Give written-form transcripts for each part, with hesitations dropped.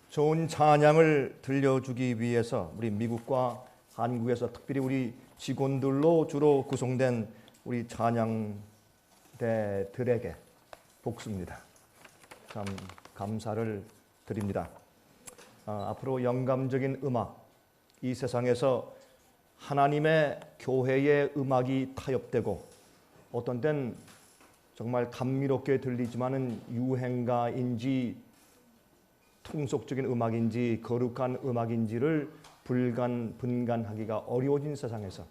좋은 찬양을 들려주기 위해서 우리 미국과 한국에서 특별히 우리 직원들로 주로 구성된 우리 찬양대들에게 복습니다. 참 감사를 드립니다. 앞으로 영감적인 음악, 이 세상에서 하나님의 교회의 음악이 타협되고 어떤 때는 정말 감미롭게 들리지만은 유행가인지 통속적인 음악인지 거룩한 음악인지를 분간하기가 어려워진 세상에서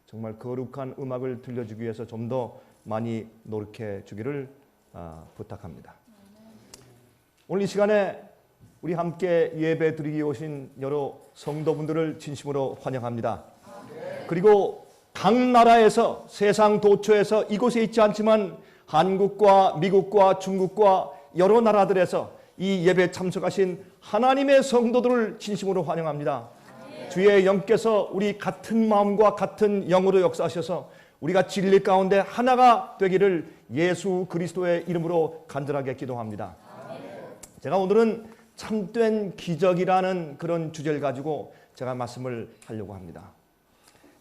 정말 거룩한 음악을 들려주기 위해서 좀 더 많이 노력해 주기를 부탁합니다. 오늘 이 시간에 우리 함께 예배 드리기 오신 여러 성도분들을 진심으로 환영합니다. 그리고 각 나라에서 세상 도처에서 이곳에 있지 않지만 한국과 미국과 중국과 여러 나라들에서 이 예배에 참석하신 하나님의 성도들을 진심으로 환영합니다. 주의 영께서 우리 같은 마음과 같은 영으로 역사하셔서 우리가 진리 가운데 하나가 되기를 예수 그리스도의 이름으로 간절하게 기도합니다. 제가 오늘은 참된 기적이라는 그런 주제를 가지고 제가 말씀을 하려고 합니다.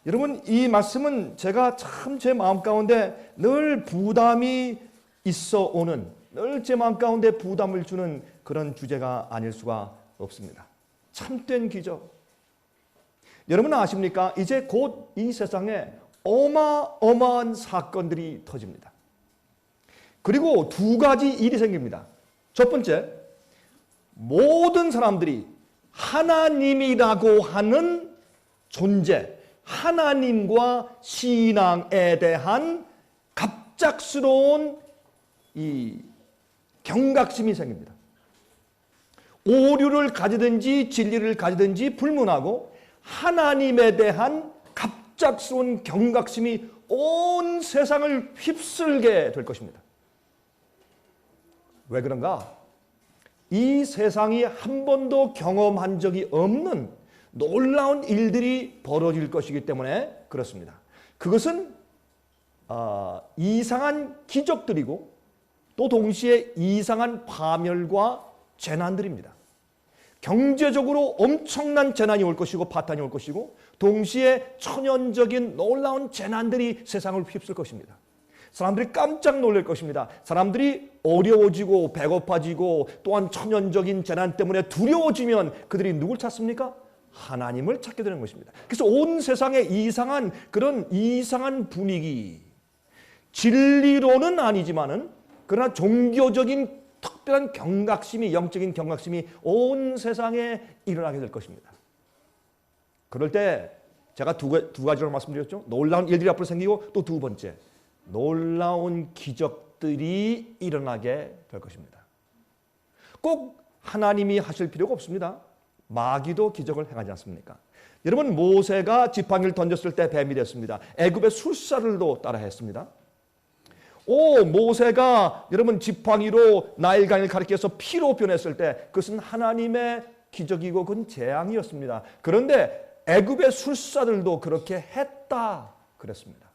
여러분, 이 말씀은 제가 참 제 마음 가운데 늘 부담이 있어 오는, 늘 제 마음 가운데 부담을 주는 그런 주제가 아닐 수가 없습니다. 참된 기적. 여러분 아십니까? 이제 곧 이 세상에 어마어마한 사건들이 터집니다. 그리고 두 가지 일이 생깁니다. 첫 번째, 모든 사람들이 하나님이라고 하는 존재, 하나님과 신앙에 대한 갑작스러운 이 경각심이 생깁니다. 오류를 가지든지 진리를 가지든지 불문하고 하나님에 대한 갑작스러운 경각심이 온 세상을 휩쓸게 될 것입니다. 왜 그런가? 이 세상이 한 번도 경험한 적이 없는 놀라운 일들이 벌어질 것이기 때문에 그렇습니다. 그것은 이상한 기적들이고 또 동시에 이상한 파멸과 재난들입니다. 경제적으로 엄청난 재난이 올 것이고 파탄이 올 것이고 동시에 천연적인 놀라운 재난들이 세상을 휩쓸 것입니다. 사람들이 깜짝 놀랄 것입니다. 사람들이 어려워지고 배고파지고 또한 천연적인 재난 때문에 두려워지면 그들이 누굴 찾습니까? 하나님을 찾게 되는 것입니다. 그래서 온 세상에 이상한 그런 이상한 분위기, 진리로는 아니지만은 그러나 종교적인 특별한 경각심이, 영적인 경각심이 온 세상에 일어나게 될 것입니다. 그럴 때 제가 두 가지로 말씀드렸죠. 놀라운 일들이 앞으로 생기고 또 두 번째, 놀라운 기적들이 일어나게 될 것입니다. 꼭 하나님이 하실 필요가 없습니다. 마귀도 기적을 행하지 않습니까? 여러분, 모세가 지팡이를 던졌을 때 뱀이 됐습니다. 애굽의 술사들도 따라했습니다. 모세가 여러분 지팡이로 나일강을 가리켜서 피로 변했을 때 그것은 하나님의 기적이고 그건 재앙이었습니다. 그런데 애굽의 술사들도 그렇게 했다 그랬습니다.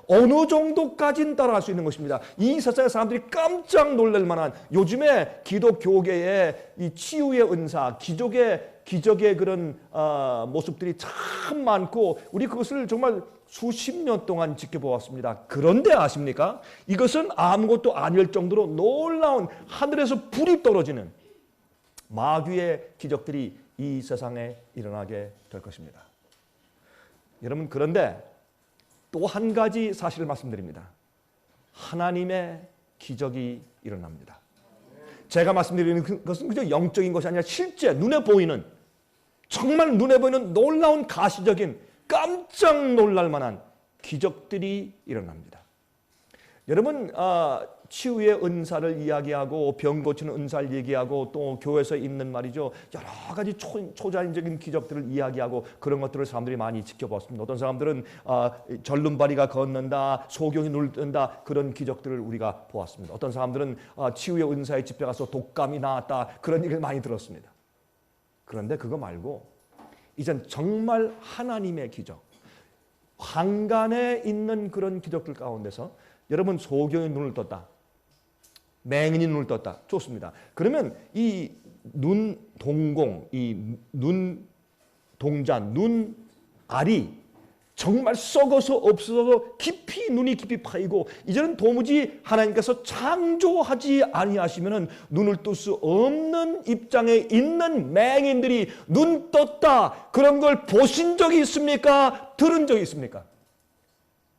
어느 정도까지는 따라할 수 있는 것입니다. 이 세상의 사람들이 깜짝 놀랄 만한 요즘에 기독교계의 이 치유의 은사, 기적의 그런 모습들이 참 많고 우리 그것을 정말 수십 년 동안 지켜보았습니다. 그런데 아십니까? 이것은 아무것도 아닐 정도로 놀라운 하늘에서 불이 떨어지는 마귀의 기적들이 이 세상에 일어나게 될 것입니다. 여러분, 그런데 또 한 가지 사실을 말씀드립니다. 하나님의 기적이 일어납니다. 제가 말씀드리는 것은 그저 영적인 것이 아니라 실제 눈에 보이는, 정말 눈에 보이는 놀라운 가시적인 깜짝 놀랄 만한 기적들이 일어납니다. 여러분, 치유의 은사를 이야기하고 병 고치는 은사를 얘기하고 또 교회에서 있는 말이죠. 여러 가지 초자연적인 기적들을 이야기하고 그런 것들을 사람들이 많이 지켜봤습니다. 어떤 사람들은 절름발이가 걷는다, 소경이 눈을 뜬다, 그런 기적들을 우리가 보았습니다. 어떤 사람들은 치유의 은사에 집회 가서 독감이 나았다, 그런 얘기를 많이 들었습니다. 그런데 그거 말고 이젠 정말 하나님의 기적, 황간에 있는 그런 기적들 가운데서 여러분 소경이 눈을 떴다, 맹인이 눈을 떴다. 좋습니다. 그러면 이 눈 동공, 이 눈 동자, 눈 알이 정말 썩어서 없어서 눈이 깊이 파이고 이제는 도무지 하나님께서 창조하지 아니하시면은 눈을 뜰 수 없는 입장에 있는 맹인들이 눈 떴다. 그런 걸 보신 적이 있습니까? 들은 적이 있습니까?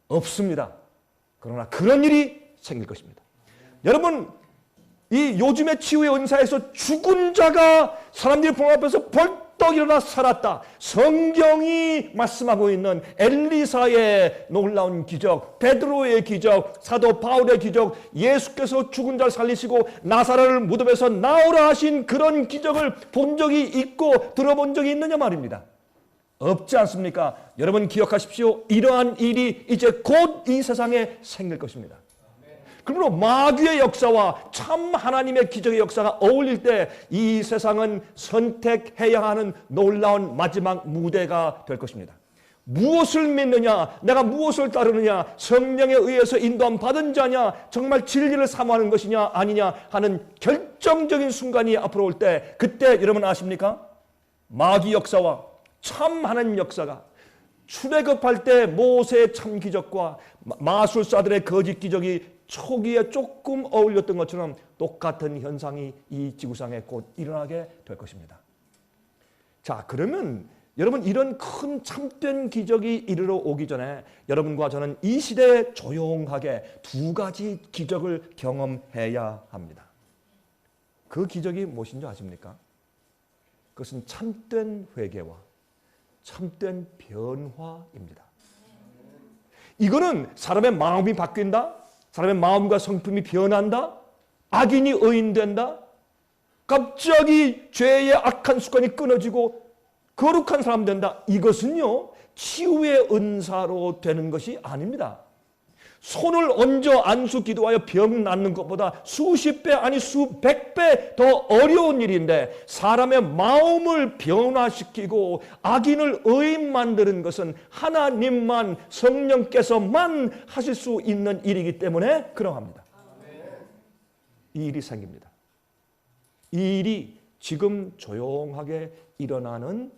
없습니다. 그러나 그런 일이 생길 것입니다. 여러분, 이 요즘의 치유의 은사에서 죽은 자가 사람들이 보는 앞에서 벌떡 일어나 살았다. 성경이 말씀하고 있는 엘리사의 놀라운 기적, 베드로의 기적, 사도 바울의 기적, 예수께서 죽은 자를 살리시고 나사로를 무덤에서 나오라 하신 그런 기적을 본 적이 있고 들어본 적이 있느냐 말입니다. 없지 않습니까? 여러분 기억하십시오. 이러한 일이 이제 곧 이 세상에 생길 것입니다. 그러므로 마귀의 역사와 참 하나님의 기적의 역사가 어울릴 때 이 세상은 선택해야 하는 놀라운 마지막 무대가 될 것입니다. 무엇을 믿느냐, 내가 무엇을 따르느냐, 성령에 의해서 인도함 받은 자냐, 정말 진리를 사모하는 것이냐 아니냐 하는 결정적인 순간이 앞으로 올 때, 그때 여러분 아십니까? 마귀 역사와 참 하나님 역사가 출애굽할 때 모세의 참 기적과 마술사들의 거짓 기적이 초기에 조금 어울렸던 것처럼 똑같은 현상이 이 지구상에 곧 일어나게 될 것입니다. 자, 그러면 여러분 이런 큰 참된 기적이 이르러 오기 전에 여러분과 저는 이 시대에 조용하게 두 가지 기적을 경험해야 합니다. 그 기적이 무엇인지 아십니까? 그것은 참된 회개와 참된 변화입니다. 이거는 사람의 마음이 바뀐다? 사람의 마음과 성품이 변한다? 악인이 의인된다? 갑자기 죄의 악한 습관이 끊어지고 거룩한 사람 된다? 이것은요, 치유의 은사로 되는 것이 아닙니다. 손을 얹어 안수 기도하여 병 낫는 것보다 수십 배 아니 수백 배 더 어려운 일인데, 사람의 마음을 변화시키고 악인을 의인 만드는 것은 하나님만, 성령께서만 하실 수 있는 일이기 때문에 그러합니다. 이 일이 생깁니다. 이 일이 지금 조용하게 일어나는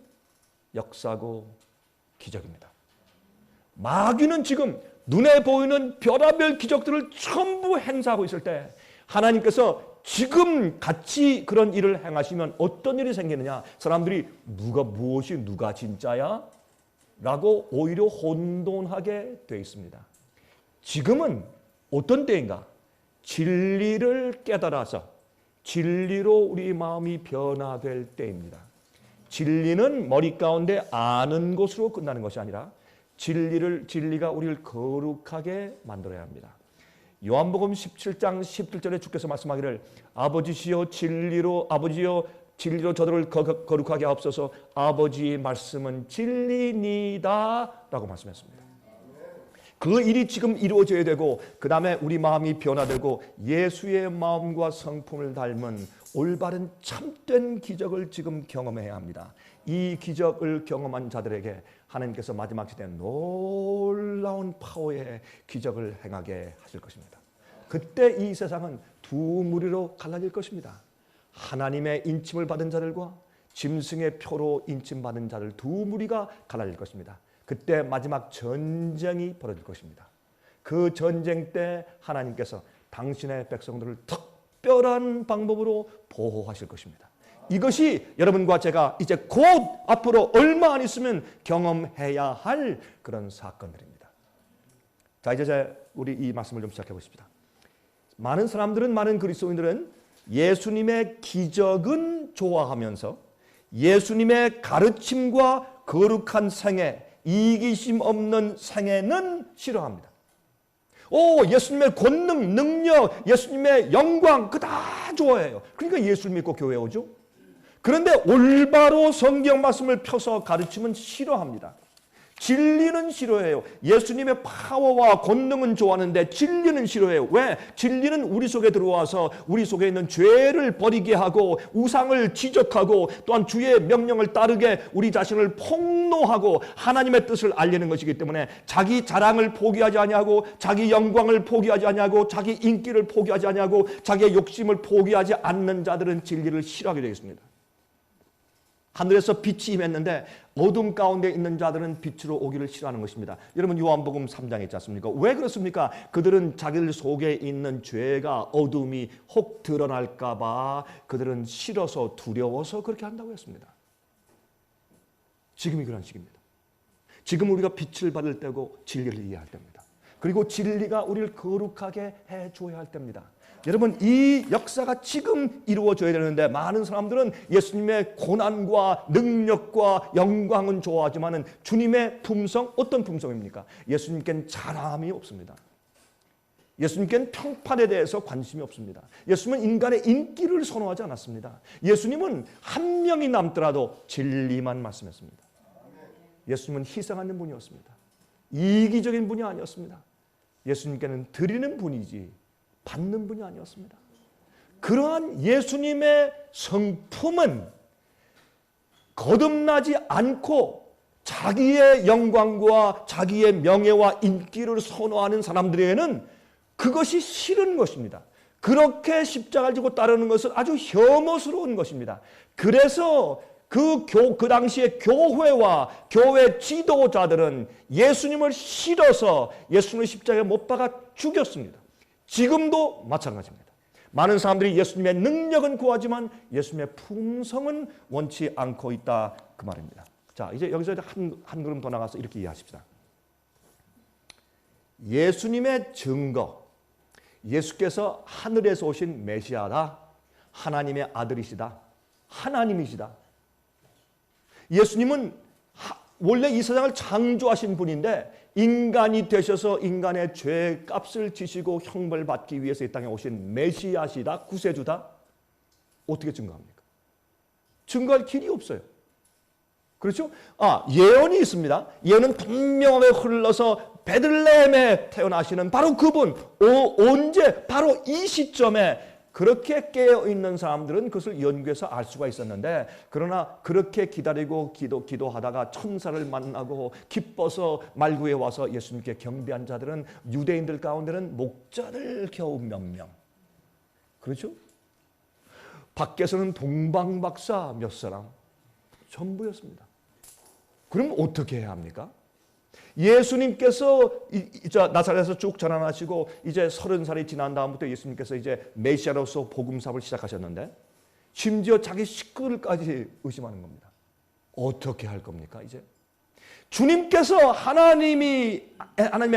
역사고 기적입니다. 마귀는 지금 눈에 보이는 별의별 기적들을 전부 행사하고 있을 때, 하나님께서 지금 같이 그런 일을 행하시면 어떤 일이 생기느냐? 사람들이 누가 진짜야? 라고 오히려 혼돈하게 되어 있습니다. 지금은 어떤 때인가? 진리를 깨달아서 진리로 우리 마음이 변화될 때입니다. 진리는 머리 가운데 아는 것으로 끝나는 것이 아니라 진리가 우리를 거룩하게 만들어야 합니다. 요한복음 17장 17절에 주께서 말씀하기를 아버지여 진리로 저들을 거룩하게 하옵소서. 아버지의 말씀은 진리니다 라고 말씀했습니다. 그 일이 지금 이루어져야 되고, 그 다음에 우리 마음이 변화되고 예수의 마음과 성품을 닮은 올바른 참된 기적을 지금 경험해야 합니다. 이 기적을 경험한 자들에게 하나님께서 마지막 시대에 놀라운 파워의 기적을 행하게 하실 것입니다. 그때 이 세상은 두 무리로 갈라질 것입니다. 하나님의 인침을 받은 자들과 짐승의 표로 인침받은 자들 두 무리가 갈라질 것입니다. 그때 마지막 전쟁이 벌어질 것입니다. 그 전쟁 때 하나님께서 당신의 백성들을 특별한 방법으로 보호하실 것입니다. 이것이 여러분과 제가 이제 곧 앞으로 얼마 안 있으면 경험해야 할 그런 사건들입니다. 자, 이제 우리 이 말씀을 좀 시작해 보십시다. 많은 사람들은, 많은 그리스도인들은 예수님의 기적은 좋아하면서 예수님의 가르침과 거룩한 생애, 이기심 없는 생애는 싫어합니다. 예수님의 권능, 능력, 예수님의 영광, 그거 다 좋아해요. 그러니까 예수를 믿고 교회에 오죠. 그런데 올바로 성경 말씀을 펴서 가르치면 싫어합니다. 진리는 싫어해요. 예수님의 파워와 권능은 좋아하는데 진리는 싫어해요. 왜? 진리는 우리 속에 들어와서 우리 속에 있는 죄를 버리게 하고 우상을 지적하고 또한 주의 명령을 따르게 우리 자신을 폭로하고 하나님의 뜻을 알리는 것이기 때문에 자기 자랑을 포기하지 아니하고 자기 영광을 포기하지 아니하고 자기 인기를 포기하지 아니하고 자기의 욕심을 포기하지 않는 자들은 진리를 싫어하게 되겠습니다. 하늘에서 빛이 임했는데 어둠 가운데 있는 자들은 빛으로 오기를 싫어하는 것입니다. 여러분 요한복음 3장에 있지 않습니까? 왜 그렇습니까? 그들은 자기들 속에 있는 죄가 어둠이 혹 드러날까 봐 그들은 싫어서 두려워서 그렇게 한다고 했습니다. 지금이 그런 시기입니다. 지금 우리가 빛을 받을 때고 진리를 이해할 때입니다. 그리고 진리가 우리를 거룩하게 해줘야 할 때입니다. 여러분 이 역사가 지금 이루어져야 되는데 많은 사람들은 예수님의 고난과 능력과 영광은 좋아하지만 주님의 품성 어떤 품성입니까? 예수님께는 자랑함이 없습니다. 예수님께는 평판에 대해서 관심이 없습니다. 예수님은 인간의 인기를 선호하지 않았습니다. 예수님은 한 명이 남더라도 진리만 말씀했습니다. 예수님은 희생하는 분이었습니다. 이기적인 분이 아니었습니다. 예수님께는 드리는 분이지 받는 분이 아니었습니다. 그러한 예수님의 성품은 거듭나지 않고 자기의 영광과 자기의 명예와 인기를 선호하는 사람들에게는 그것이 싫은 것입니다. 그렇게 십자가를 지고 따르는 것은 아주 혐오스러운 것입니다. 그래서 그 당시에 교회와 교회 지도자들은 예수님을 싫어서 예수님을 십자가에 못 박아 죽였습니다. 지금도 마찬가지입니다. 많은 사람들이 예수님의 능력은 구하지만 예수님의 품성은 원치 않고 있다 그 말입니다. 자, 이제 여기서 한 걸음 더 나가서 이렇게 이해하십시다. 예수님의 증거, 예수께서 하늘에서 오신 메시아다, 하나님의 아들이시다, 하나님이시다. 예수님은 원래 이 세상을 창조하신 분인데 인간이 되셔서 인간의 죄 값을 지시고 형벌 받기 위해서 이 땅에 오신 메시아시다, 구세주다. 어떻게 증거합니까? 증거할 길이 없어요. 그렇죠? 예언이 있습니다. 예언은 분명하게 흘러서 베들레헴에 태어나시는 바로 그분, 언제? 바로 이 시점에 그렇게 깨어있는 사람들은 그것을 연구해서 알 수가 있었는데 그러나 그렇게 기다리고 기도하다가 천사를 만나고 기뻐서 말구에 와서 예수님께 경배한 자들은 유대인들 가운데는 목자들 겨우 몇 명. 그렇죠? 밖에서는 동방박사 몇 사람. 전부였습니다. 그럼 어떻게 해야 합니까? 예수님께서 나사렛에서 쭉 자라나시고 이제 30살이 지난 다음부터 예수님께서 이제 메시아로서 복음사업을 시작하셨는데 심지어 자기 식구들까지 의심하는 겁니다. 어떻게 할 겁니까 이제? 주님께서 하나님의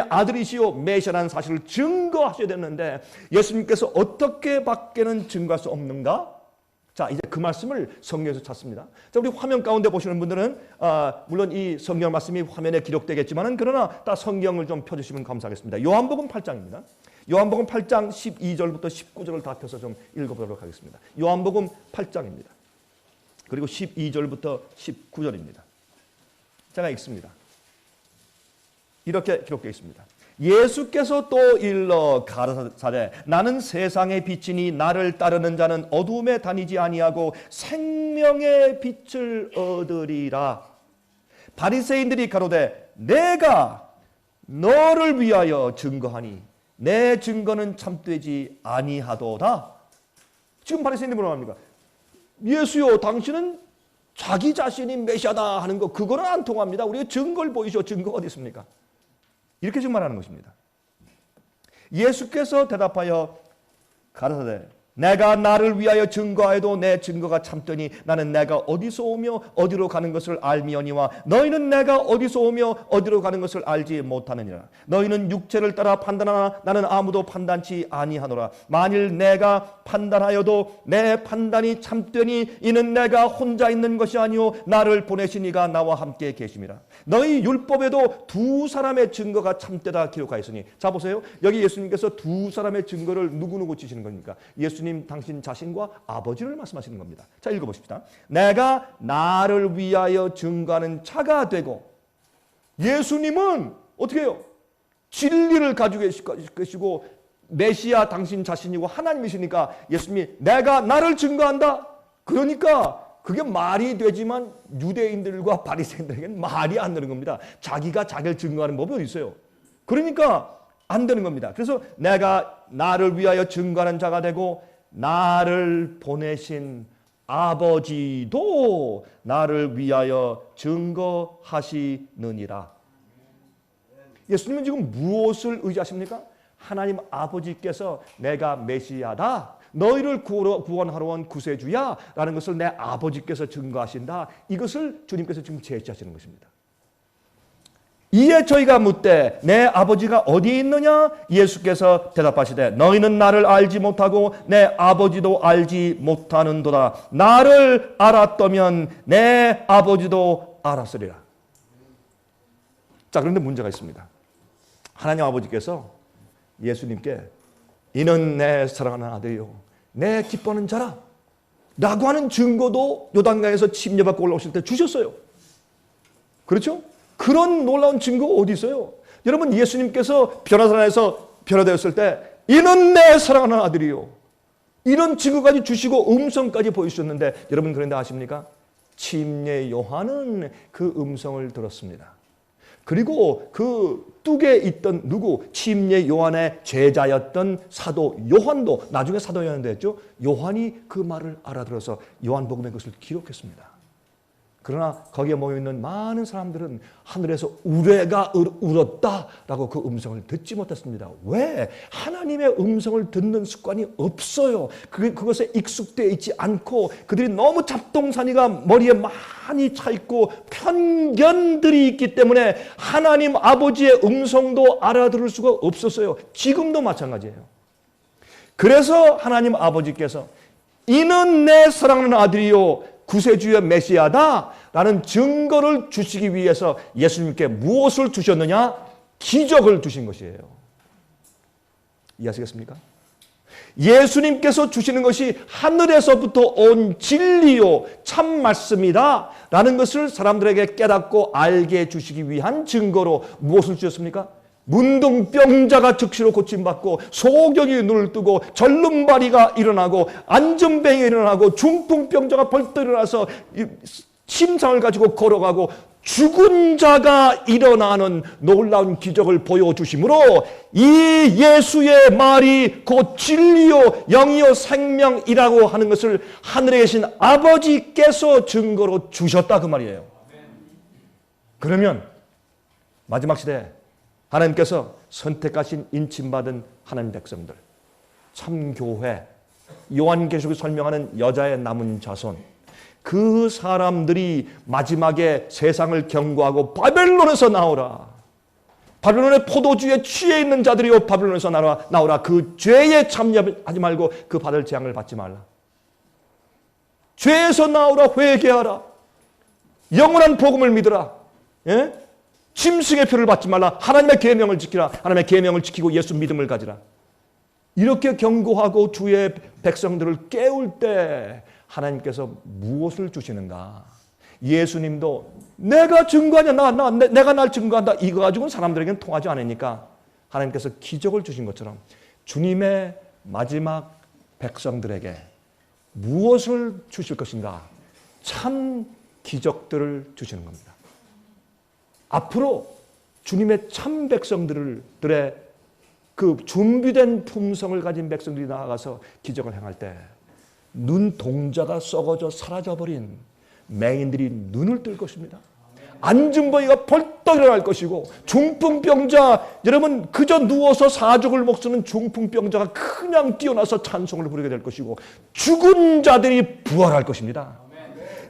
아들이시오 메시아라는 사실을 증거하셔야 되는데 예수님께서 어떻게 밖에는 증거할 수 없는가? 자, 이제 그 말씀을 성경에서 찾습니다. 자, 우리 화면 가운데 보시는 분들은 물론 이 성경 말씀이 화면에 기록되겠지만 그러나 다 성경을 좀 펴주시면 감사하겠습니다. 요한복음 8장입니다. 요한복음 8장 12절부터 19절을 다 펴서 좀 읽어보도록 하겠습니다. 요한복음 8장입니다. 그리고 12절부터 19절입니다. 제가 읽습니다. 이렇게 기록되어 있습니다. 예수께서 또 일러 가라사대 나는 세상의 빛이니 나를 따르는 자는 어두움에 다니지 아니하고 생명의 빛을 얻으리라. 바리새인들이 가로되 내가 너를 위하여 증거하니 내 증거는 참되지 아니하도다. 지금 바리새인들이 뭐라고 합니까? 예수요 당신은 자기 자신이 메시아다 하는 거 그거는 안 통합니다. 우리가 증거를 보이시오. 증거가 어디 있습니까? 이렇게 지금 말하는 것입니다. 예수께서 대답하여 가라사대 내가 나를 위하여 증거하여도 내 증거가 참되니 나는 내가 어디서 오며 어디로 가는 것을 알미오니와 너희는 내가 어디서 오며 어디로 가는 것을 알지 못하느니라. 너희는 육체를 따라 판단하나 나는 아무도 판단치 아니하노라. 만일 내가 판단하여도 내 판단이 참되니 이는 내가 혼자 있는 것이 아니오 나를 보내신 이가 나와 함께 계심이라. 너희 율법에도 두 사람의 증거가 참되다 기록하였으니 자 보세요. 여기 예수님께서 두 사람의 증거를 누구누구 치시는 겁니까? 예수님 당신 자신과 아버지를 말씀하시는 겁니다. 자 읽어보십시다. 내가 나를 위하여 증거하는 자가 되고 예수님은 어떻게 해요? 진리를 가지고 계시고 메시아 당신 자신이고 하나님이시니까 예수님이 내가 나를 증거한다. 그러니까 그게 말이 되지만 유대인들과 바리새인들에게는 말이 안 되는 겁니다. 자기가 자기를 증거하는 법이 어디 있어요? 그러니까 안 되는 겁니다. 그래서 내가 나를 위하여 증거하는 자가 되고 나를 보내신 아버지도 나를 위하여 증거하시느니라. 예수님은 지금 무엇을 의지하십니까? 하나님 아버지께서 내가 메시아다, 너희를 구원하러 온 구세주야 라는 것을 내 아버지께서 증거하신다. 이것을 주님께서 지금 제시하시는 것입니다. 이에 저희가 묻되 내 아버지가 어디 있느냐? 예수께서 대답하시되 너희는 나를 알지 못하고 내 아버지도 알지 못하는도다. 나를 알았다면 내 아버지도 알았으리라. 자, 그런데 문제가 있습니다. 하나님 아버지께서 예수님께 이는 내 사랑하는 아들이요 내 기뻐하는 자라 라고 하는 증거도 요단강에서 침례받고 올라오실 때 주셨어요. 그렇죠? 그런 놀라운 증거가 어디 있어요? 여러분, 예수님께서 변화산에서 변화되었을 때 이는 내 사랑하는 아들이요, 이런 증거까지 주시고 음성까지 보여주셨는데 여러분, 그런데 아십니까? 침례 요한은 그 음성을 들었습니다. 그리고 그 뚝에 있던 누구? 침례 요한의 제자였던 사도 요한도 나중에 사도 요한 됐죠. 요한이 그 말을 알아들어서 요한복음에 그것을 기록했습니다. 그러나 거기에 모여있는 많은 사람들은 하늘에서 우레가 울었다라고 그 음성을 듣지 못했습니다. 왜? 하나님의 음성을 듣는 습관이 없어요. 그것에 익숙되어 있지 않고 그들이 너무 잡동사니가 머리에 많이 차 있고 편견들이 있기 때문에 하나님 아버지의 음성도 알아들을 수가 없었어요. 지금도 마찬가지예요. 그래서 하나님 아버지께서 이는 내 사랑하는 아들이요 구세주의 메시아다 라는 증거를 주시기 위해서 예수님께 무엇을 주셨느냐? 기적을 주신 것이에요. 이해하시겠습니까? 예수님께서 주시는 것이 하늘에서부터 온 진리요 참 말씀이다 라는 것을 사람들에게 깨닫고 알게 해주시기 위한 증거로 무엇을 주셨습니까? 문둥병자가 즉시로 고침받고 소경이 눈을 뜨고 절름발이가 일어나고 안전뱅이가 일어나고 중풍병자가 벌떡 일어나서 심상을 가지고 걸어가고 죽은 자가 일어나는 놀라운 기적을 보여주심으로 이 예수의 말이 곧 진리요 영이요 생명이라고 하는 것을 하늘에 계신 아버지께서 증거로 주셨다 그 말이에요. 그러면 마지막 시대에 하나님께서 선택하신 인침받은 하나님 백성들, 참교회, 요한계시록에 설명하는 여자의 남은 자손, 그 사람들이 마지막에 세상을 경고하고 바벨론에서 나오라, 바벨론의 포도주에 취해 있는 자들이요 바벨론에서 나오라, 그 죄에 참여하지 말고 그 받을 재앙을 받지 말라, 죄에서 나오라, 회개하라, 영원한 복음을 믿으라, 예? 짐승의 표를 받지 말라, 하나님의 계명을 지키라, 하나님의 계명을 지키고 예수 믿음을 가지라, 이렇게 경고하고 주의 백성들을 깨울 때 하나님께서 무엇을 주시는가? 예수님도 내가 증거하냐, 내가 날 증거한다, 이거 가지고는 사람들에게는 통하지 않으니까 하나님께서 기적을 주신 것처럼 주님의 마지막 백성들에게 무엇을 주실 것인가? 참 기적들을 주시는 겁니다. 앞으로 주님의 참 백성들의 그 준비된 품성을 가진 백성들이 나아가서 기적을 행할 때 눈동자가 썩어져 사라져버린 맹인들이 눈을 뜰 것입니다. 안진뱅이가 벌떡 일어날 것이고, 중풍병자, 여러분 그저 누워서 사족을 목쓰는 중풍병자가 그냥 뛰어나서 찬송을 부르게 될 것이고, 죽은 자들이 부활할 것입니다.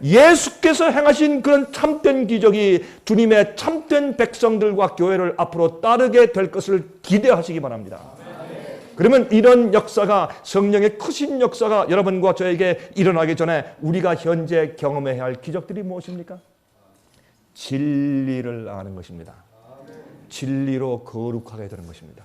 예수께서 행하신 그런 참된 기적이 주님의 참된 백성들과 교회를 앞으로 따르게 될 것을 기대하시기 바랍니다. 그러면 이런 역사가, 성령의 크신 역사가 여러분과 저에게 일어나기 전에 우리가 현재 경험해야 할 기적들이 무엇입니까? 진리를 아는 것입니다. 진리로 거룩하게 되는 것입니다.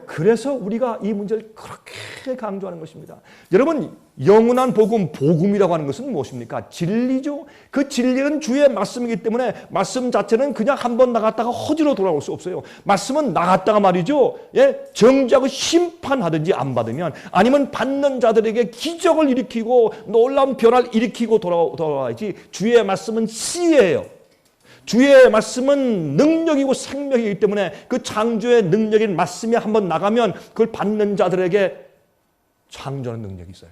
그래서 우리가 이 문제를 그렇게 이렇게 강조하는 것입니다. 여러분, 영원한 복음, 복음이라고 하는 것은 무엇입니까? 진리죠. 그 진리는 주의 말씀이기 때문에 말씀 자체는 그냥 한번 나갔다가 허지로 돌아올 수 없어요. 말씀은 나갔다가 말이죠. 예, 정죄하고 심판하든지 안 받으면, 아니면 받는 자들에게 기적을 일으키고 놀라운 변화를 일으키고 돌아와야지. 주의 말씀은 씨예요. 주의 말씀은 능력이고 생명이기 때문에 그 창조의 능력인 말씀이 한번 나가면 그걸 받는 자들에게 창조하는 능력이 있어요.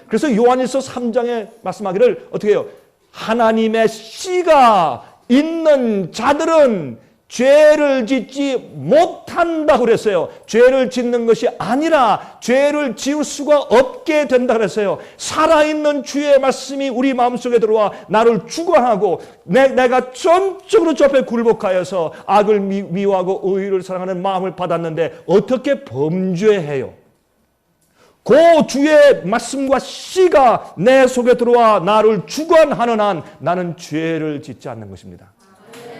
그래서 요한일서 3장에 말씀하기를 어떻게 해요? 하나님의 씨가 있는 자들은 죄를 짓지 못한다고 그랬어요. 죄를 짓는 것이 아니라 죄를 지을 수가 없게 된다고 그랬어요. 살아있는 주의 말씀이 우리 마음속에 들어와 나를 주관하고 내가 전적으로 주 앞에 굴복하여서 악을 미워하고 의를 사랑하는 마음을 받았는데 어떻게 범죄해요? 그 주의 말씀과 씨가 내 속에 들어와 나를 주관하는 한 나는 죄를 짓지 않는 것입니다.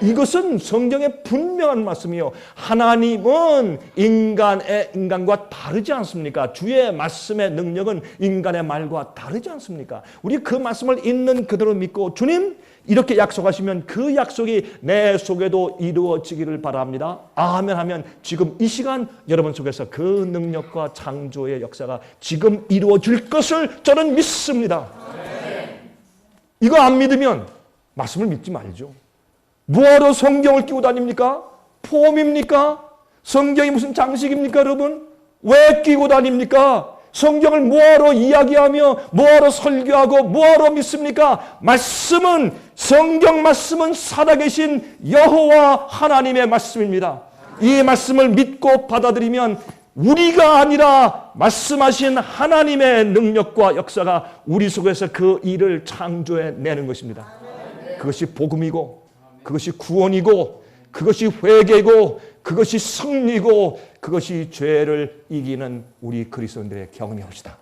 이것은 성경의 분명한 말씀이요. 하나님은 인간과 다르지 않습니까? 주의 말씀의 능력은 인간의 말과 다르지 않습니까? 우리 그 말씀을 있는 그대로 믿고 주님 이렇게 약속하시면 그 약속이 내 속에도 이루어지기를 바랍니다. 아멘 하면 지금 이 시간 여러분 속에서 그 능력과 창조의 역사가 지금 이루어질 것을 저는 믿습니다. 이거 안 믿으면 말씀을 믿지 말죠. 뭐하러 성경을 끼고 다닙니까? 폼입니까? 성경이 무슨 장식입니까, 여러분? 왜 끼고 다닙니까? 성경을 뭐하러 이야기하며 뭐하러 설교하고 뭐하러 믿습니까? 말씀은, 성경 말씀은 살아계신 여호와 하나님의 말씀입니다. 이 말씀을 믿고 받아들이면 우리가 아니라 말씀하신 하나님의 능력과 역사가 우리 속에서 그 일을 창조해내는 것입니다. 그것이 복음이고 그것이 구원이고 그것이 회개고 그것이 승리고 그것이 죄를 이기는 우리 그리스도인들의 경험이옵시다.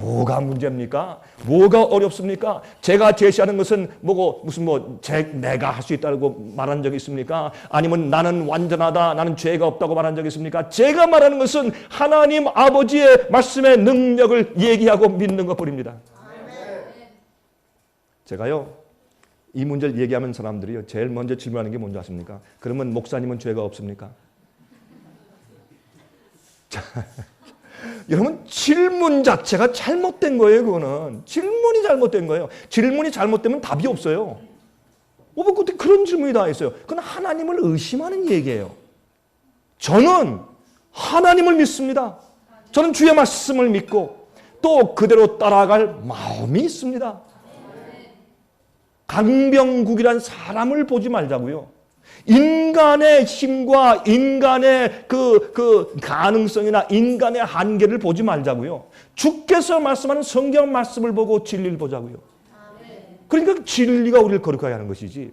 뭐가 문제입니까? 뭐가 어렵습니까? 제가 제시하는 것은 뭐고 무슨 내가 할 수 있다고 말한 적이 있습니까? 아니면 나는 완전하다, 나는 죄가 없다고 말한 적이 있습니까? 제가 말하는 것은 하나님 아버지의 말씀의 능력을 얘기하고 믿는 것뿐입니다. 제가요 이 문제를 얘기하면 사람들이요 제일 먼저 질문하는 게 뭔지 아십니까? 그러면 목사님은 죄가 없습니까? 자, 여러분 질문 자체가 잘못된 거예요. 그거는 질문이 잘못된 거예요. 질문이 잘못되면 답이 없어요. 어떻게 그런 질문이 다 있어요? 그건 하나님을 의심하는 얘기예요. 저는 하나님을 믿습니다. 저는 주의 말씀을 믿고 또 그대로 따라갈 마음이 있습니다. 강병국이란 사람을 보지 말자고요. 인간의 힘과 인간의 그 가능성이나 인간의 한계를 보지 말자고요. 주께서 말씀하는 성경 말씀을 보고 진리를 보자고요. 그러니까 진리가 우리를 거룩하게 하는 것이지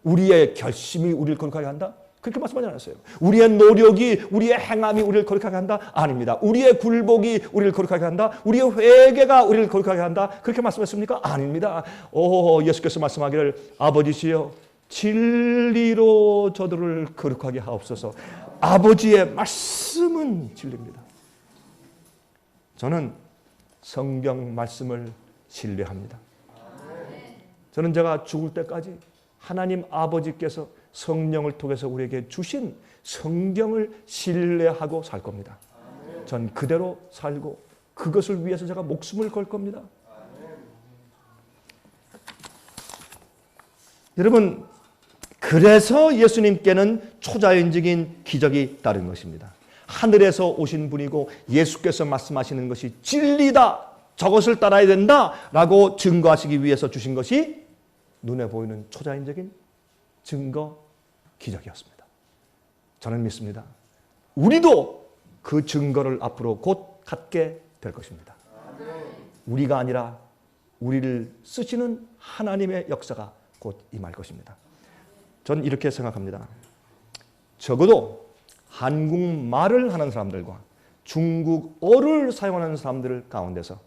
우리의 결심이 우리를 거룩하게 한다? 그렇게 말씀하지 않았어요. 우리의 노력이, 우리의 행함이 우리를 거룩하게 한다? 아닙니다. 우리의 굴복이 우리를 거룩하게 한다? 우리의 회개가 우리를 거룩하게 한다? 그렇게 말씀했습니까? 아닙니다. 예수께서 말씀하기를 아버지시여 진리로 저들을 거룩하게 하옵소서. 아버지의 말씀은 진리입니다. 저는 성경 말씀을 신뢰합니다. 저는 제가 죽을 때까지 하나님 아버지께서 성령을 통해서 우리에게 주신 성경을 신뢰하고 살 겁니다. 전 그대로 살고 그것을 위해서 제가 목숨을 걸 겁니다. 여러분, 그래서 예수님께는 초자연적인 기적이 따른 것입니다. 하늘에서 오신 분이고 예수께서 말씀하시는 것이 진리다, 저것을 따라야 된다라고 증거하시기 위해서 주신 것이 눈에 보이는 초자연적인 증거 기적이었습니다. 저는 믿습니다. 우리도 그 증거를 앞으로 곧 갖게 될 것입니다. 우리가 아니라 우리를 쓰시는 하나님의 역사가 곧 임할 것입니다. 저는 이렇게 생각합니다. 적어도 한국말을 하는 사람들과 중국어를 사용하는 사람들 가운데서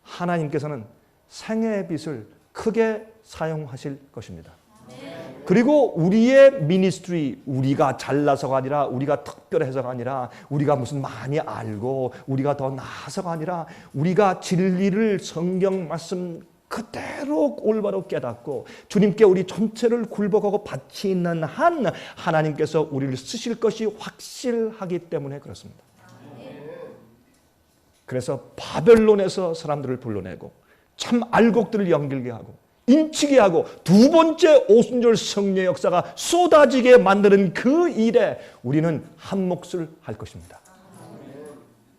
하나님께서는 생애의 빛을 크게 사용하실 것입니다. 그리고 우리의 미니스트리, 우리가 잘나서가 아니라, 우리가 특별해서가 아니라, 우리가 무슨 많이 알고 우리가 더 나아서가 아니라, 우리가 진리를 성경 말씀 그대로 올바로 깨닫고 주님께 우리 전체를 굴복하고 바치 있는 한 하나님께서 우리를 쓰실 것이 확실하기 때문에 그렇습니다. 그래서 바벨론에서 사람들을 불러내고 참 알곡들을 연결게 하고 인치게 하고 두 번째 오순절 성령의 역사가 쏟아지게 만드는 그 일에 우리는 한 몫을 할 것입니다.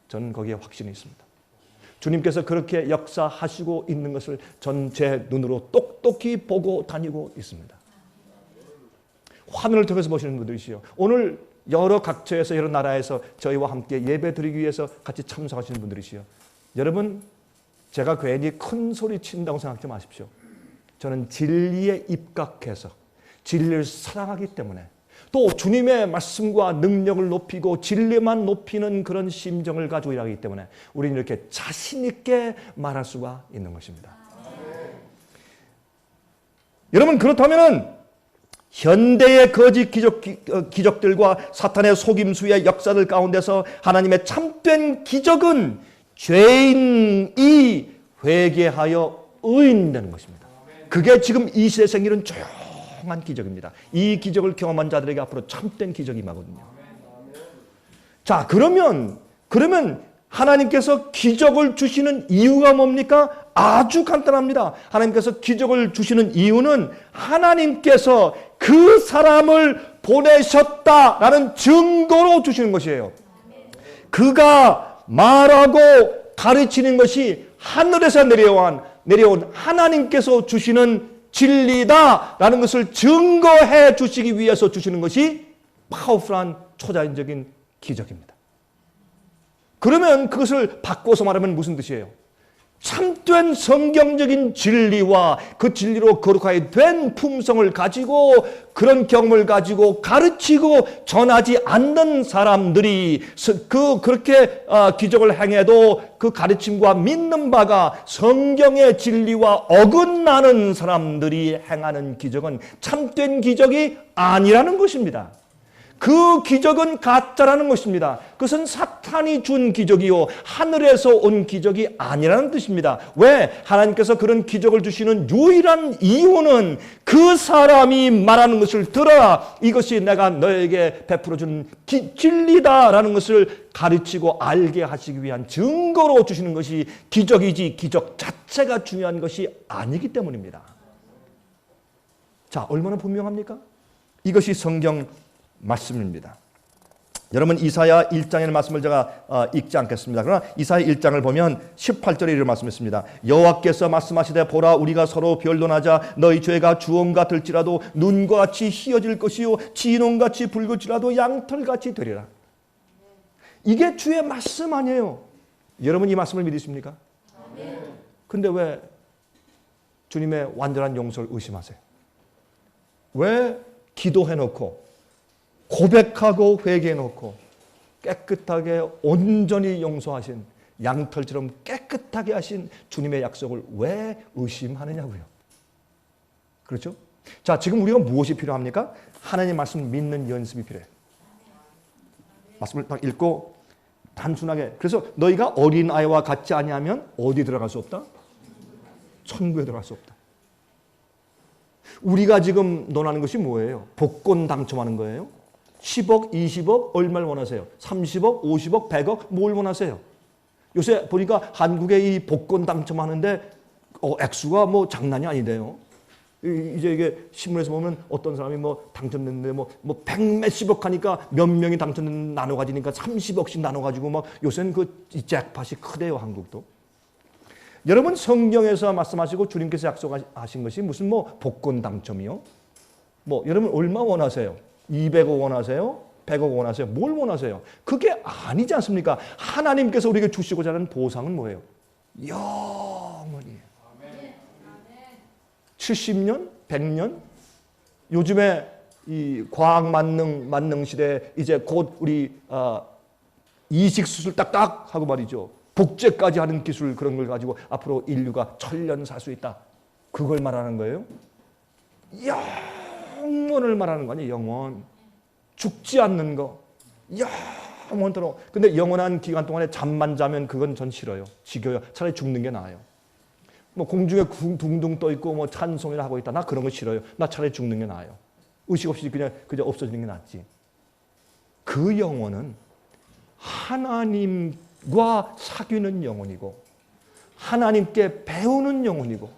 저는 거기에 확신이 있습니다. 주님께서 그렇게 역사하시고 있는 것을 전 제 눈으로 똑똑히 보고 다니고 있습니다. 화면을 통해서 보시는 분들이시요, 오늘 여러 각처에서 여러 나라에서 저희와 함께 예배 드리기 위해서 같이 참석하시는 분들이시요, 여러분, 제가 괜히 큰 소리 친다고 생각하지 마십시오. 저는 진리에 입각해서 진리를 사랑하기 때문에, 또 주님의 말씀과 능력을 높이고 진리만 높이는 그런 심정을 가지고 일하기 때문에 우리는 이렇게 자신 있게 말할 수가 있는 것입니다. 여러분, 그렇다면 현대의 거짓 기적들과 사탄의 속임수의 역사들 가운데서 하나님의 참된 기적은 죄인이 회개하여 의인되는 것입니다. 그게 지금 이 시대에 생기는 조용한 기적입니다. 이 기적을 경험한 자들에게 앞으로 참된 기적이 임하거든요. 자, 그러면 하나님께서 기적을 주시는 이유가 뭡니까? 아주 간단합니다. 하나님께서 기적을 주시는 이유는 하나님께서 그 사람을 보내셨다라는 증거로 주시는 것이에요. 그가 말하고 가르치는 것이 하늘에서 내려온 하나님께서 주시는 진리다라는 것을 증거해 주시기 위해서 주시는 것이 파워풀한 초자연적인 기적입니다. 그러면 그것을 바꿔서 말하면 무슨 뜻이에요? 참된 성경적인 진리와 그 진리로 거룩하게 된 품성을 가지고 그런 경험을 가지고 가르치고 전하지 않는 사람들이 그렇게 기적을 행해도 그 가르침과 믿는 바가 성경의 진리와 어긋나는 사람들이 행하는 기적은 참된 기적이 아니라는 것입니다. 그 기적은 가짜라는 것입니다. 그것은 사탄이 준 기적이요, 하늘에서 온 기적이 아니라는 뜻입니다. 왜? 하나님께서 그런 기적을 주시는 유일한 이유는 그 사람이 말하는 것을 들어라, 이것이 내가 너에게 베풀어주는 진리다라는 것을 가르치고 알게 하시기 위한 증거로 주시는 것이 기적이지, 기적 자체가 중요한 것이 아니기 때문입니다. 자, 얼마나 분명합니까? 이것이 성경 말씀입니다. 여러분, 이사야 1장의 말씀을 제가 읽지 않겠습니다. 그러나 이사야 1장을 보면 18절에 이런 말씀했습니다. 여호와께서 말씀하시되 보라, 우리가 서로 변론하자. 너희 죄가 주홍 같을지라도 눈과 같이 희어질 것이요 진홍같이 붉을지라도 양털같이 되리라. 이게 주의 말씀 아니에요. 여러분, 이 말씀을 믿으십니까? 근데 왜 주님의 완전한 용서를 의심하세요? 왜 기도해놓고 고백하고 회개해놓고 깨끗하게 온전히 용서하신 양털처럼 깨끗하게 하신 주님의 약속을 왜 의심하느냐고요. 그렇죠? 자, 지금 우리가 무엇이 필요합니까? 하나님 말씀 믿는 연습이 필요해요. 말씀을 딱 읽고 단순하게, 그래서 너희가 어린아이와 같지 아니하면 어디 들어갈 수 없다? 천국에 들어갈 수 없다. 우리가 지금 논하는 것이 뭐예요? 복권 당첨하는 거예요? 10억, 20억 얼마를 원하세요? 30억, 50억, 100억 뭘 원하세요? 요새 보니까 한국에 이 복권 당첨하는데 액수가 뭐 장난이 아니대요. 이제 이게 신문에서 보면 어떤 사람이 뭐 당첨됐는데 뭐 100몇십억 하니까 몇 명이 당첨된 나눠 가지니까 30억씩 나눠 가지고 막 요새는 그 잭팟이 크대요, 한국도. 여러분, 성경에서 말씀하시고 주님께서 약속하신 것이 무슨 뭐 복권 당첨이요? 뭐 여러분 얼마 원하세요? 200억 원하세요? 100억 원하세요? 뭘 원하세요? 그게 아니지 않습니까? 하나님께서 우리에게 주시고자 하는 보상은 뭐예요? 영원히. 70년? 100년? 요즘에 이 과학 만능 시대에 이제 곧 우리 이식 수술 딱딱 하고 말이죠. 복제까지 하는 기술, 그런 걸 가지고 앞으로 인류가 1000년 살 수 있다. 그걸 말하는 거예요? 영원을 말하는 거 아니에요. 영원. 죽지 않는 거. 영원토록. 근데 영원한 기간 동안에 잠만 자면 그건 전 싫어요. 지겨요. 차라리 죽는 게 나아요. 뭐 공중에 둥둥 떠 있고 뭐 찬송을 하고 있다. 나 그런 거 싫어요. 나 차라리 죽는 게 나아요. 의식 없이 그냥 없어지는 게 낫지. 그 영혼은 하나님과 사귀는 영혼이고 하나님께 배우는 영혼이고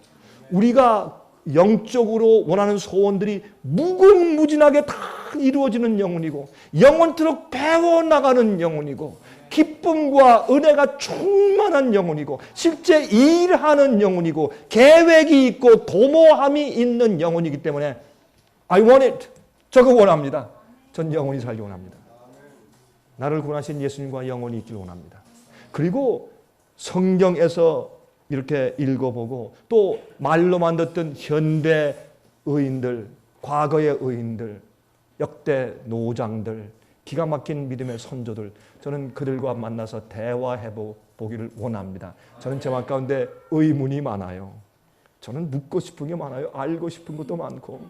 우리가 영적으로 원하는 소원들이 무궁무진하게 다 이루어지는 영혼이고 영원토록 배워나가는 영혼이고 기쁨과 은혜가 충만한 영혼이고 실제 일하는 영혼이고 계획이 있고 도모함이 있는 영혼이기 때문에 I want it. 저거 원합니다. 전 영원히 살기 원합니다. 나를 구원하신 예수님과 영원히 있기를 원합니다. 그리고 성경에서 이렇게 읽어보고 또 말로만 듣던 현대 의인들, 과거의 의인들, 역대 노장들, 기가 막힌 믿음의 선조들 저는 그들과 만나서 대화해보기를 원합니다. 저는 제 마음 가운데 의문이 많아요. 저는 묻고 싶은 게 많아요. 알고 싶은 것도 많고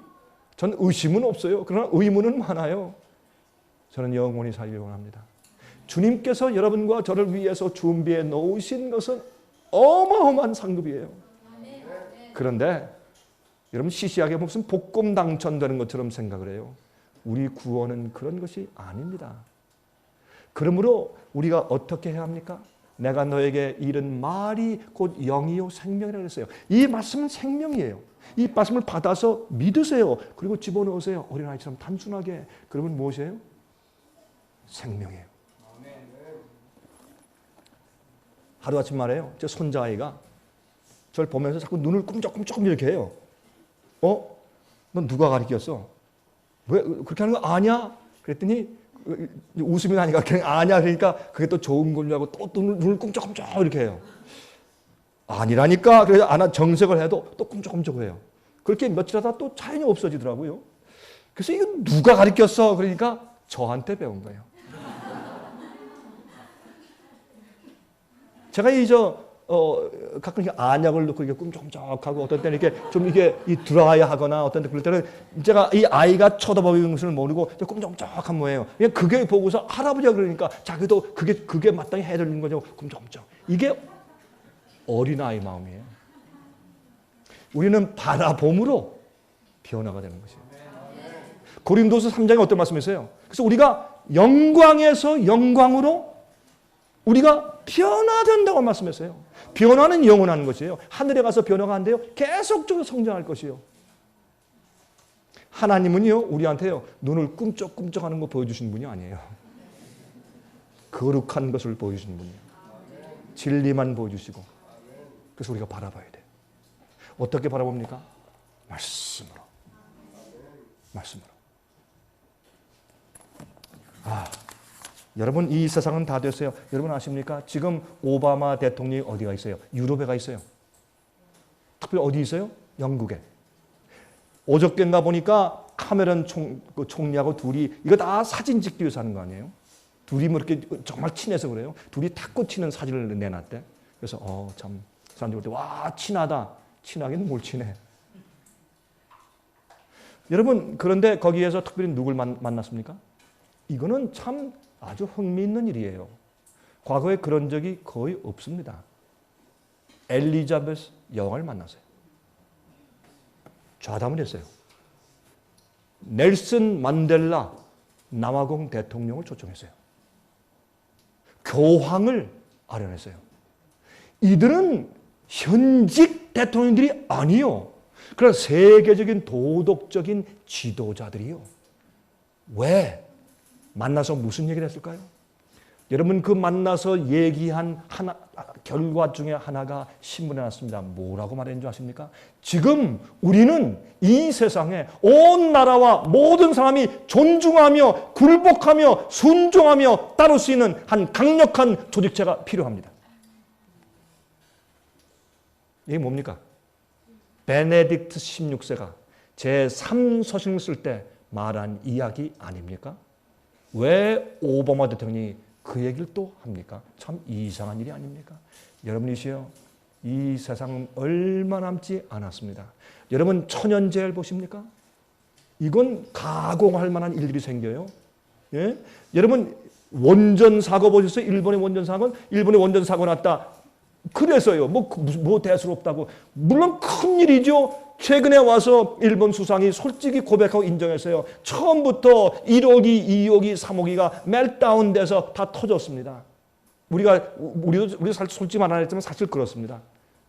전 의심은 없어요. 그러나 의문은 많아요. 저는 영원히 살기를 원합니다. 주님께서 여러분과 저를 위해서 준비해 놓으신 것은 어마어마한 상급이에요. 그런데 여러분 시시하게 무슨 복권 당첨되는 것처럼 생각을 해요. 우리 구원은 그런 것이 아닙니다. 그러므로 우리가 어떻게 해야 합니까? 내가 너에게 이른 말이 곧 영이요 생명이라고 했어요. 이 말씀은 생명이에요. 이 말씀을 받아서 믿으세요. 그리고 집어넣으세요. 어린아이처럼 단순하게. 그러면 무엇이에요? 생명이에요. 하루아침 말이에요. 제 손자아이가 저를 보면서 자꾸 눈을 꿈쩍꿈쩍 이렇게 해요. 넌 누가 가르쳤어? 왜 그렇게 하는 거 아냐? 그랬더니 웃음이 나니까 그냥 아냐 그러니까 그게 또 좋은 걸로 하고 또 눈을 꿈쩍꿈쩍 이렇게 해요. 아니라니까. 그래서 안 정색을 해도 또 꿈쩍꿈쩍 해요. 그렇게 며칠 하다 또 자연히 없어지더라고요. 그래서 이거 누가 가르쳤어? 그러니까 저한테 배운 거예요. 제가 가끔 안약을 넣고 이렇게 꿈쩍꿈쩍하고 어떤 때는 이렇게 좀 이게 드라이하거나 어떤 때 그럴 때는 제가 이 아이가 쳐다보는 것을 모르고 꿈쩍꿈쩍한 거예요. 그냥 그게 보고서 할아버지가 그러니까 자기도 그게 마땅히 해야 되는 거죠. 꿈쩍꿈쩍. 이게 어린아이 마음이에요. 우리는 바라봄으로 변화가 되는 것이에요. 고린도서 3장에 어떤 말씀이 있어요? 그래서 우리가 영광에서 영광으로 우리가 변화된다고 말씀했어요. 변화는 영원한 것이에요. 하늘에 가서 변화가 안 돼요. 계속적으로 성장할 것이요. 하나님은요, 우리한테요, 눈을 꿈쩍꿈쩍하는 거 보여주시는 분이 아니에요. 거룩한 것을 보여주시는 분이에요. 진리만 보여주시고. 그래서 우리가 바라봐야 돼요. 어떻게 바라봅니까? 말씀으로. 말씀으로. 여러분 이 세상은 다 됐어요. 여러분 아십니까? 지금 오바마 대통령이 어디가 있어요? 유럽에 가 있어요. 특별히 어디 있어요? 영국에. 어저께인가 보니까 카메론 총리하고 둘이 이거 다 사진 찍기 위해서 하는 거 아니에요? 둘이 뭐 이렇게 정말 친해서 그래요. 둘이 탁구 치는 사진을 내놨대. 그래서 참 사람들이 볼 때 와 친하다. 친하긴 뭘 친해. 여러분 그런데 거기에서 특별히 누굴 만났습니까? 이거는 참 아주 흥미있는 일이에요. 과거에 그런 적이 거의 없습니다. 엘리자베스 여왕을 만났어요. 좌담을 했어요. 넬슨 만델라 남아공 대통령을 초청했어요. 교황을 아련했어요. 이들은 현직 대통령들이 아니요. 그러나 세계적인 도덕적인 지도자들이요. 왜? 만나서 무슨 얘기를 했을까요? 여러분 그 만나서 얘기한 결과 중에 하나가 신문에 났습니다. 뭐라고 말했는 줄 아십니까? 지금 우리는 이 세상에 온 나라와 모든 사람이 존중하며 굴복하며 순종하며 따를 수 있는 한 강력한 조직체가 필요합니다. 이게 뭡니까? 베네딕트 16세가 제3서신을 쓸 때 말한 이야기 아닙니까? 왜 오바마 대통령이 그 얘기를 또 합니까? 참 이상한 일이 아닙니까? 여러분이시여, 이 세상은 얼마 남지 않았습니다. 여러분 천연재해를 보십니까? 이건 가공할 만한 일들이 생겨요. 예? 여러분 원전 사고 보셨어요? 일본의 원전 사고? 일본의 원전 사고 났다. 그래서요. 뭐 대수롭다고. 물론 큰 일이죠. 최근에 와서 일본 수상이 솔직히 고백하고 인정했어요. 처음부터 1호기, 2호기, 3호기가 멜다운돼서 다 터졌습니다. 우리도 솔직히 말 안 했지만 사실 그렇습니다.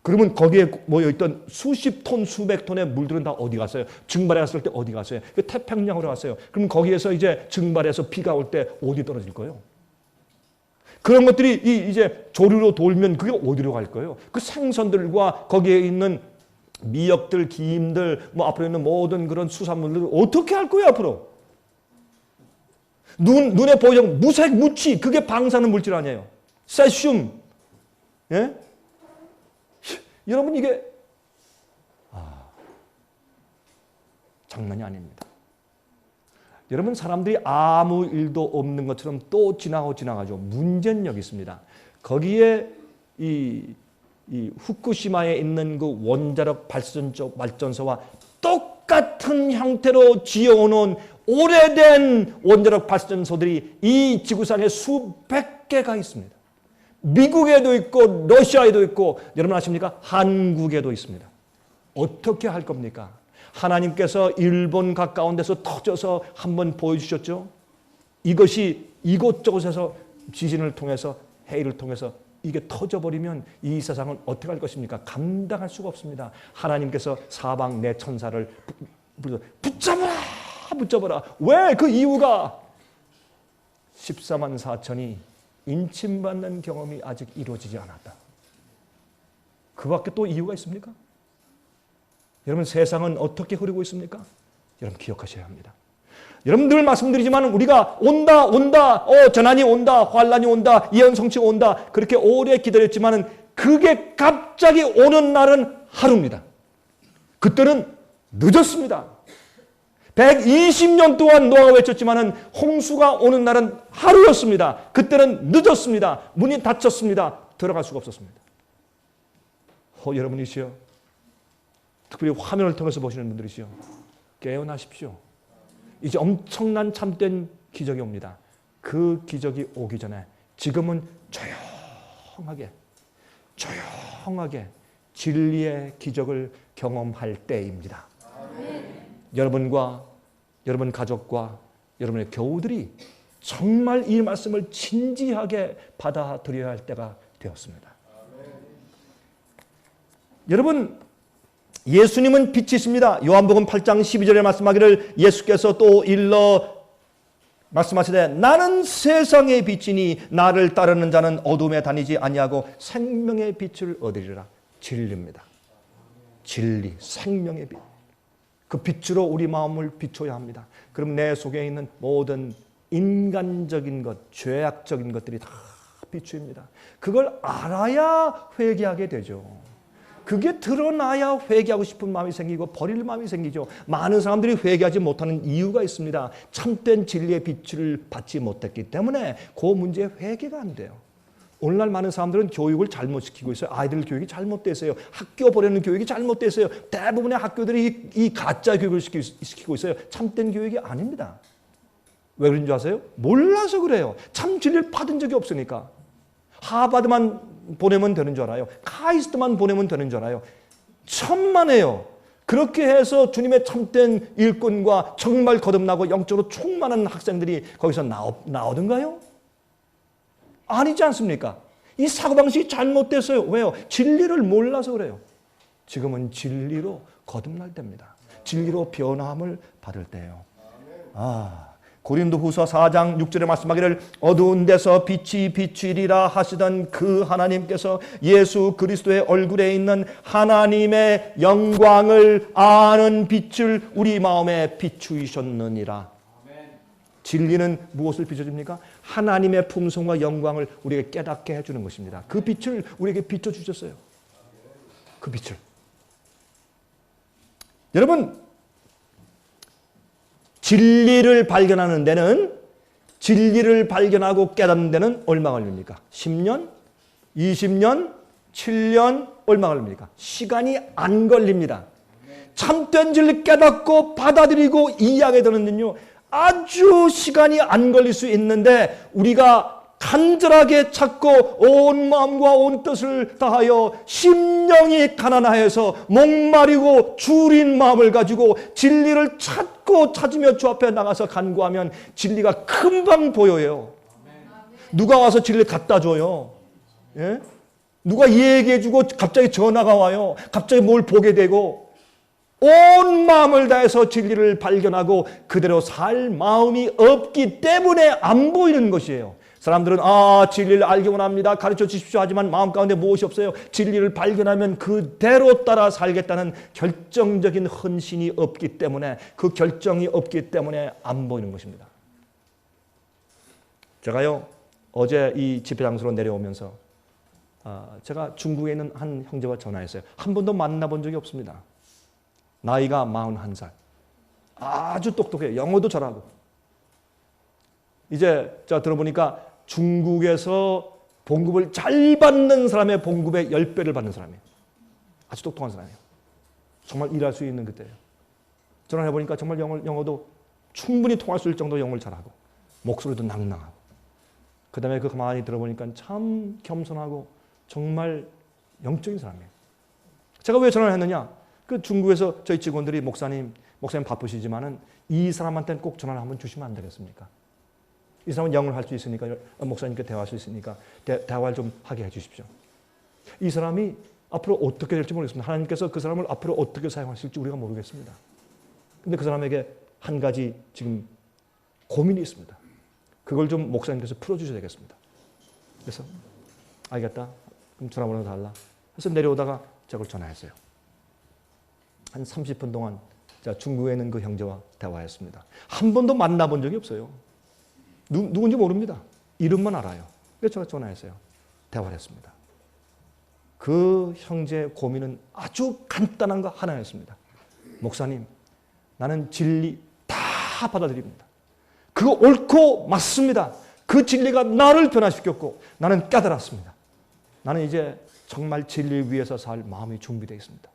그러면 거기에 모여있던 수십 톤, 수백 톤의 물들은 다 어디 갔어요? 증발해 갔을 때 어디 갔어요? 태평양으로 갔어요. 그럼 거기에서 이제 증발해서 비가 올 때 어디 떨어질 거예요? 그런 것들이 이제 조류로 돌면 그게 어디로 갈 거예요? 그 생선들과 거기에 있는 미역들, 김들, 앞으로 있는 모든 그런 수산물들을 어떻게 할 거예요, 앞으로? 눈에 보이죠? 무색, 무취, 그게 방사능 물질 아니에요. 세슘. 예? 여러분 이게 장난이 아닙니다. 여러분 사람들이 아무 일도 없는 것처럼 또 지나가죠. 문제는 여기 있습니다. 거기에 이 후쿠시마에 있는 그 원자력 발전소와 똑같은 형태로 지어오는 오래된 원자력 발전소들이 이 지구상에 수백 개가 있습니다. 미국에도 있고 러시아에도 있고 여러분 아십니까? 한국에도 있습니다. 어떻게 할 겁니까? 하나님께서 일본 가까운 데서 터져서 한번 보여주셨죠. 이것이 이곳저곳에서 지진을 통해서 해일을 통해서 이게 터져버리면 이 세상은 어떻게 할 것입니까? 감당할 수가 없습니다. 하나님께서 사방 내 천사를 붙잡아라. 왜? 그 이유가 14만 4천이 인침받는 경험이 아직 이루어지지 않았다. 그 밖에 또 이유가 있습니까? 여러분 세상은 어떻게 흐르고 있습니까? 여러분 기억하셔야 합니다. 여러분 늘 말씀드리지만 우리가 온다 전환이 온다 환란이 온다 예언성취가 온다 그렇게 오래 기다렸지만 그게 갑자기 오는 날은 하루입니다. 그때는 늦었습니다. 120년 동안 노아가 외쳤지만 홍수가 오는 날은 하루였습니다. 그때는 늦었습니다. 문이 닫혔습니다. 들어갈 수가 없었습니다. 여러분이시여 특별히 화면을 통해서 보시는 분들이시여 깨어나십시오. 이제 엄청난 참된 기적이 옵니다. 그 기적이 오기 전에 지금은 조용하게 진리의 기적을 경험할 때입니다. 여러분과 여러분 가족과 여러분의 교우들이 정말 이 말씀을 진지하게 받아들여야 할 때가 되었습니다. 여러분 예수님은 빛이십니다. 요한복음 8장 12절에 말씀하기를 예수께서 또 일러 말씀하시되 나는 세상의 빛이니 나를 따르는 자는 어둠에 다니지 아니하고 생명의 빛을 얻으리라. 진리입니다. 진리, 생명의 빛. 그 빛으로 우리 마음을 비춰야 합니다. 그럼 내 속에 있는 모든 인간적인 것, 죄악적인 것들이 다 비추입니다. 그걸 알아야 회개하게 되죠. 그게 드러나야 회개하고 싶은 마음이 생기고 버릴 마음이 생기죠. 많은 사람들이 회개하지 못하는 이유가 있습니다. 참된 진리의 빛을 받지 못했기 때문에 그 문제에 회개가 안 돼요. 오늘날 많은 사람들은 교육을 잘못시키고 있어요. 아이들 교육이 잘못됐어요. 학교 보내는 교육이 잘못됐어요. 대부분의 학교들이 이 가짜 교육을 시키고 있어요. 참된 교육이 아닙니다. 왜 그런 줄 아세요? 몰라서 그래요. 참 진리를 받은 적이 없으니까. 하버드만 보내면 되는 줄 알아요. 카이스트만 보내면 되는 줄 알아요. 천만에요. 그렇게 해서 주님의 참된 일꾼과 정말 거듭나고 영적으로 충만한 학생들이 거기서 나오던가요? 아니지 않습니까? 이 사고방식이 잘못됐어요. 왜요? 진리를 몰라서 그래요. 지금은 진리로 거듭날 때입니다. 진리로 변화함을 받을 때예요. 고린도후서 4장 6절에 말씀하기를 어두운 데서 빛이 비추리라 하시던 그 하나님께서 예수 그리스도의 얼굴에 있는 하나님의 영광을 아는 빛을 우리 마음에 비추셨느니라. 진리는 무엇을 비춰줍니까? 하나님의 품성과 영광을 우리에게 깨닫게 해주는 것입니다. 그 빛을 우리에게 비춰주셨어요. 그 빛을. 여러분 진리를 발견하는 데는 진리를 발견하고 깨닫는 데는 얼마 걸립니까? 10년? 20년? 7년? 얼마 걸립니까? 시간이 안 걸립니다. 참된 진리를 깨닫고 받아들이고 이해하게 되는데요, 아주 시간이 안 걸릴 수 있는데 우리가 간절하게 찾고 온 마음과 온 뜻을 다하여 심령이 가난하여서 목마르고 줄인 마음을 가지고 진리를 찾고 찾으며 주 앞에 나가서 간구하면 진리가 금방 보여요. 누가 와서 진리를 갖다 줘요? 예? 누가 얘기해 주고 갑자기 전화가 와요. 갑자기 뭘 보게 되고 온 마음을 다해서 진리를 발견하고 그대로 살 마음이 없기 때문에 안 보이는 것이에요. 사람들은 진리를 알기 원합니다. 가르쳐 주십시오. 하지만 마음 가운데 무엇이 없어요. 진리를 발견하면 그대로 따라 살겠다는 결정적인 헌신이 없기 때문에, 그 결정이 없기 때문에 안 보이는 것입니다. 제가요, 어제 이 집회 장소로 내려오면서 제가 중국에 있는 한 형제와 전화했어요. 한 번도 만나본 적이 없습니다. 나이가 41살. 아주 똑똑해요. 영어도 잘하고. 이제 제가 들어보니까 중국에서 봉급을 잘 받는 사람의 봉급의 10배를 받는 사람이에요. 아주 똑똑한 사람이에요. 정말 일할 수 있는 그때예요. 전화해보니까 정말 영어도 충분히 통할 수 있을 정도 영어를 잘하고 목소리도 낭낭하고, 그 다음에 그 가만히 들어보니까 참 겸손하고 정말 영적인 사람이에요. 제가 왜 전화를 했느냐? 그 중국에서 저희 직원들이 목사님 바쁘시지만은 이 사람한테는 꼭 전화를 한번 주시면 안 되겠습니까? 이 사람은 영어를 할 수 있으니까, 목사님께 대화할 수 있으니까 대화를 좀 하게 해 주십시오. 이 사람이 앞으로 어떻게 될지 모르겠습니다. 하나님께서 그 사람을 앞으로 어떻게 사용하실지 우리가 모르겠습니다. 근데 그 사람에게 한 가지 지금 고민이 있습니다. 그걸 좀 목사님께서 풀어주셔야 되겠습니다. 그래서 알겠다. 그럼 전화번호 달라. 그래서 내려오다가 제가 전화했어요. 한 30분 동안 제가 중국에 있는 그 형제와 대화했습니다. 한 번도 만나본 적이 없어요. 누군지 모릅니다. 이름만 알아요. 그래서 제가 전화했어요. 대화를 했습니다. 그 형제의 고민은 아주 간단한 거 하나였습니다. 목사님, 나는 진리 다 받아들입니다. 그거 옳고 맞습니다. 그 진리가 나를 변화시켰고 나는 깨달았습니다. 나는 이제 정말 진리를 위해서 살 마음이 준비되어 있습니다.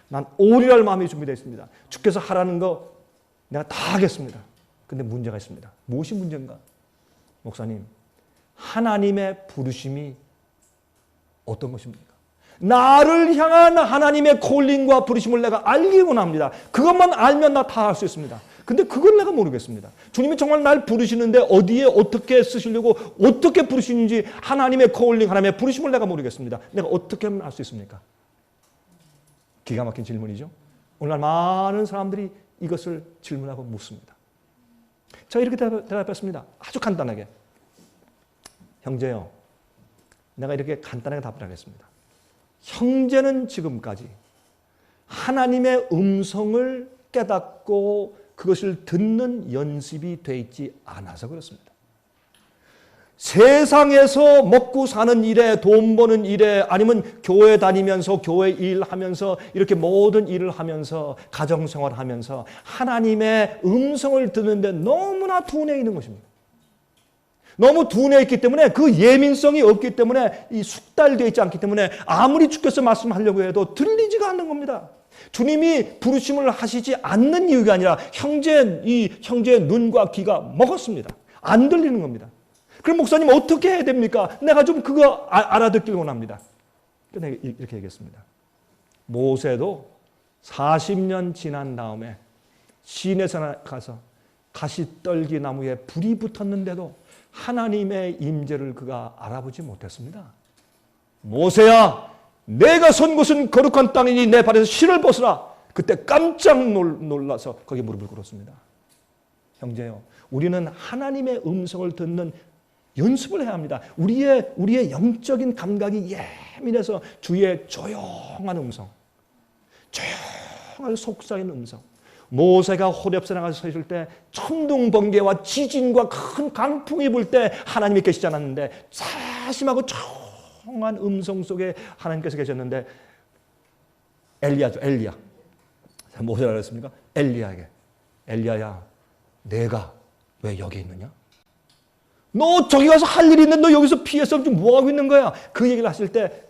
난 오리랄 마음이 준비되어 있습니다. 주께서 하라는 거 내가 다 하겠습니다. 근데 문제가 있습니다. 무엇이 문제인가? 목사님, 하나님의 부르심이 어떤 것입니까? 나를 향한 하나님의 콜링과 부르심을 내가 알기 원합니다. 그것만 알면 나 다 할 수 있습니다. 근데 그걸 내가 모르겠습니다. 주님이 정말 날 부르시는데 어디에 어떻게 쓰시려고 어떻게 부르시는지, 하나님의 콜링, 하나님의 부르심을 내가 모르겠습니다. 내가 어떻게 하면 알 수 있습니까? 기가 막힌 질문이죠. 오늘날 많은 사람들이 이것을 질문하고 묻습니다. 제가 이렇게 대답했습니다. 아주 간단하게. 형제요, 내가 이렇게 간단하게 답을 하겠습니다. 형제는 지금까지 하나님의 음성을 깨닫고 그것을 듣는 연습이 돼 있지 않아서 그렇습니다. 세상에서 먹고 사는 일에, 돈 버는 일에, 아니면 교회 다니면서 교회 일하면서 이렇게 모든 일을 하면서 가정생활 하면서 하나님의 음성을 듣는데 너무나 둔해 있는 것입니다. 너무 둔해 있기 때문에, 그 예민성이 없기 때문에, 이 숙달되어 있지 않기 때문에 아무리 주께서 말씀하려고 해도 들리지가 않는 겁니다. 주님이 부르심을 하시지 않는 이유가 아니라 형제의 눈과 귀가 먹었습니다. 안 들리는 겁니다. 그럼 목사님 어떻게 해야 됩니까? 내가 좀 그거 알아듣길 원합니다. 이렇게 얘기했습니다. 모세도 40년 지난 다음에 시내산에 가서 가시떨기 나무에 불이 붙었는데도 하나님의 임재를 그가 알아보지 못했습니다. 모세야, 내가 선 곳은 거룩한 땅이니 내 발에서 실을 벗으라. 그때 깜짝 놀라서 거기 무릎을 꿇었습니다. 형제요, 우리는 하나님의 음성을 듣는 연습을 해야 합니다. 우리의 영적인 감각이 예민해서 주의 조용한 음성, 조용한 속삭이는 음성. 모세가 호렙산에 가서 서 있을 때 천둥 번개와 지진과 큰 강풍이 불 때 하나님이 계시지 않았는데, 사심하고 조용한 음성 속에 하나님께서 계셨는데, 엘리야죠, 엘리야. 모세가 그랬습니까? 엘리야에게, 엘리야야, 내가 왜 여기 있느냐? 너 저기 가서 할 일이 있는데 너 여기서 피해서 지금 뭐하고 있는 거야? 그 얘기를 하실 때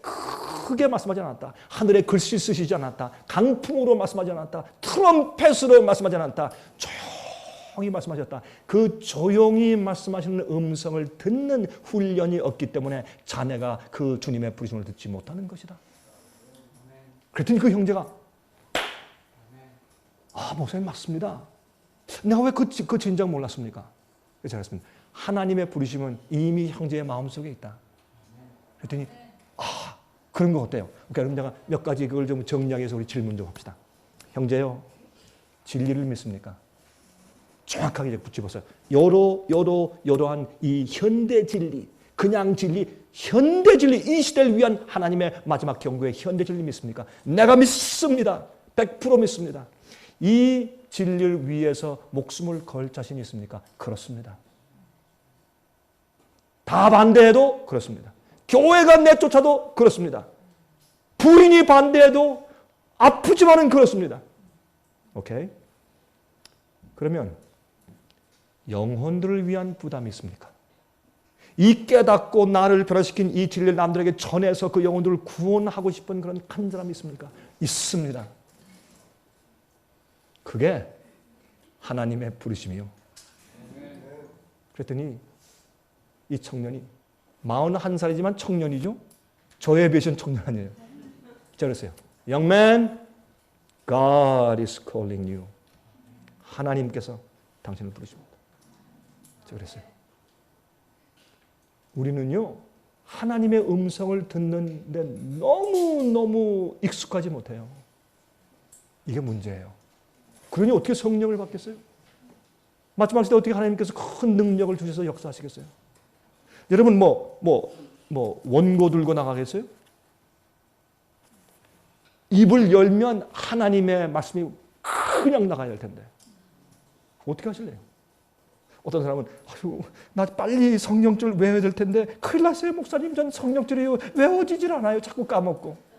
크게 말씀하지 않았다. 하늘에 글씨 쓰시지 않았다. 강풍으로 말씀하지 않았다. 트럼펫으로 말씀하지 않았다. 조용히 말씀하셨다. 그 조용히 말씀하시는 음성을 듣는 훈련이 없기 때문에 자네가 그 주님의 부르심을 듣지 못하는 것이다. 그랬더니 그 형제가 목사님 맞습니다. 내가 왜 그 진작 몰랐습니까? 그래서 제가 했습니다. 하나님의 부르심은 이미 형제의 마음속에 있다. 그랬더니 그런 거 어때요? 그러니까 제가 몇 가지 그걸 좀 정리하기 위해서 우리 질문 좀 합시다. 형제요, 진리를 믿습니까? 정확하게 이제 붙여보세요. 여러한 이 현대 진리, 그냥 진리, 현대 진리, 이 시대를 위한 하나님의 마지막 경고의 현대 진리 믿습니까? 내가 믿습니다. 100% 믿습니다. 이 진리를 위해서 목숨을 걸 자신이 있습니까? 그렇습니다. 다 반대해도 그렇습니다. 교회가 내쫓아도 그렇습니다. 부인이 반대해도 아프지만은 그렇습니다. 오케이? 그러면 영혼들을 위한 부담이 있습니까? 이 깨닫고 나를 변화시킨 이 진리를 남들에게 전해서 그 영혼들을 구원하고 싶은 그런 간절함이 있습니까? 있습니다. 그게 하나님의 부르심이요. 그랬더니 이 청년이 41살이지만 청년이죠. 저에 비해서는 청년 아니에요. 자, 그랬어요. Young man, God is calling you. 하나님께서 당신을 부르십니다. 자, 그랬어요. 우리는요, 하나님의 음성을 듣는데 너무너무 익숙하지 못해요. 이게 문제예요. 그러니 어떻게 성령을 받겠어요? 마지막 시대 어떻게 하나님께서 큰 능력을 주셔서 역사하시겠어요? 여러분 원고 들고 나가겠어요? 입을 열면 하나님의 말씀이 그냥 나가야 할 텐데 어떻게 하실래요? 어떤 사람은 나 빨리 성령줄 외워야 될 텐데 큰일 났어요 목사님, 전 성령줄이 외워지질 않아요. 자꾸 까먹고.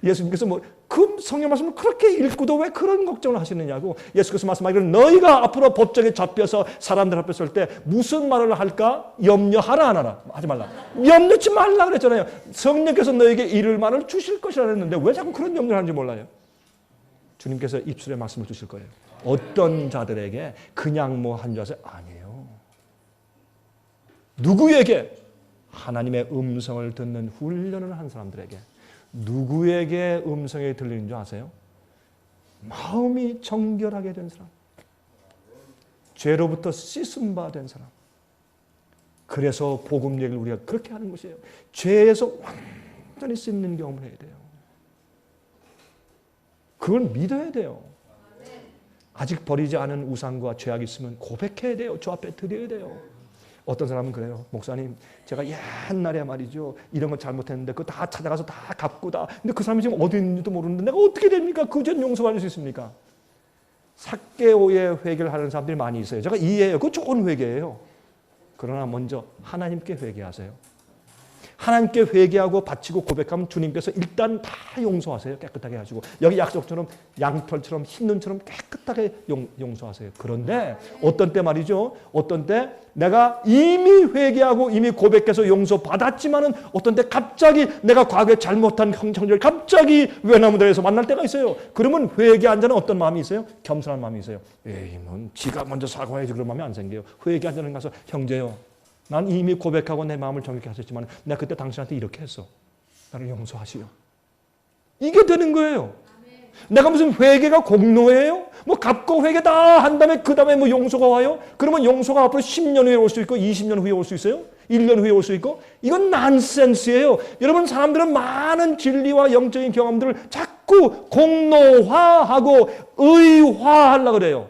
예수님께서 그 성령 말씀을 그렇게 읽고도 왜 그런 걱정을 하시느냐고. 예수께서 말씀하기를 너희가 앞으로 법정에 잡혀서 사람들 앞에 설 때 무슨 말을 할까 염려하라 안 하라? 하지 말라. 염려치 말라 그랬잖아요. 성령께서 너에게 이를 말을 주실 것이라 했는데 왜 자꾸 그런 염려를 하는지 몰라요. 주님께서 입술에 말씀을 주실 거예요. 어떤 자들에게 그냥 한 줄 아세요? 아니에요. 누구에게? 하나님의 음성을 듣는 훈련을 한 사람들에게. 누구에게 음성이 들리는 줄 아세요? 마음이 정결하게 된 사람. 죄로부터 씻음 바 된 사람. 그래서 복음 얘기를 우리가 그렇게 하는 것이에요. 죄에서 완전히 씻는 경험을 해야 돼요. 그걸 믿어야 돼요. 아직 버리지 않은 우상과 죄악이 있으면 고백해야 돼요. 저 앞에 드려야 돼요. 어떤 사람은 그래요. 목사님, 제가 옛날에 말이죠. 이런 건 잘못했는데 그거 다 찾아가서 다 갚고 다. 근데 그 사람이 지금 어디 있는지도 모르는데 내가 어떻게 됩니까? 그 죄는 용서받을 수 있습니까? 삭개오의 회개를 하는 사람들이 많이 있어요. 제가 이해해요. 그거 좋은 회개예요. 그러나 먼저 하나님께 회개하세요. 하나님께 회개하고 바치고 고백하면 주님께서 일단 다 용서하세요. 깨끗하게 하시고. 여기 약속처럼 양털처럼 흰 눈처럼 깨끗하게 용서하세요. 그런데 어떤 때 말이죠. 어떤 때 내가 이미 회개하고 이미 고백해서 용서받았지만은 어떤 때 갑자기 내가 과거에 잘못한 형제를 갑자기 외나무다리에서 만날 때가 있어요. 그러면 회개한 자는 어떤 마음이 있어요? 겸손한 마음이 있어요. 에이, 지가 먼저 사과해야지 그런 마음이 안 생겨요. 회개한 자는 가서 형제요. 난 이미 고백하고 내 마음을 정확히 하셨지만 내가 그때 당신한테 이렇게 했어. 나를 용서하시오. 이게 되는 거예요. 내가 무슨 회개가 공로예요? 갚고 회개 다 한 다음에 그 다음에 용서가 와요? 그러면 용서가 앞으로 10년 후에 올 수 있고 20년 후에 올 수 있어요? 1년 후에 올 수 있고? 이건 난센스예요. 여러분 사람들은 많은 진리와 영적인 경험들을 자꾸 공로화하고 의화하려고 그래요.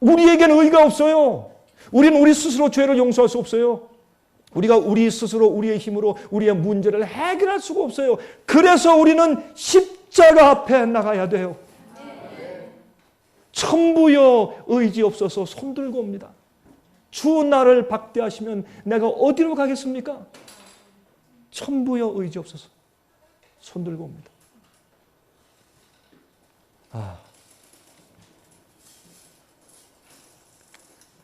우리에게는 의가 없어요. 우리는 우리 스스로 죄를 용서할 수 없어요. 우리가 우리 스스로 우리의 힘으로 우리의 문제를 해결할 수가 없어요. 그래서 우리는 십자가 앞에 나가야 돼요. 천부여 의지 없어서 손들고 옵니다. 주 나를 박대하시면 내가 어디로 가겠습니까? 천부여 의지 없어서 손들고 옵니다.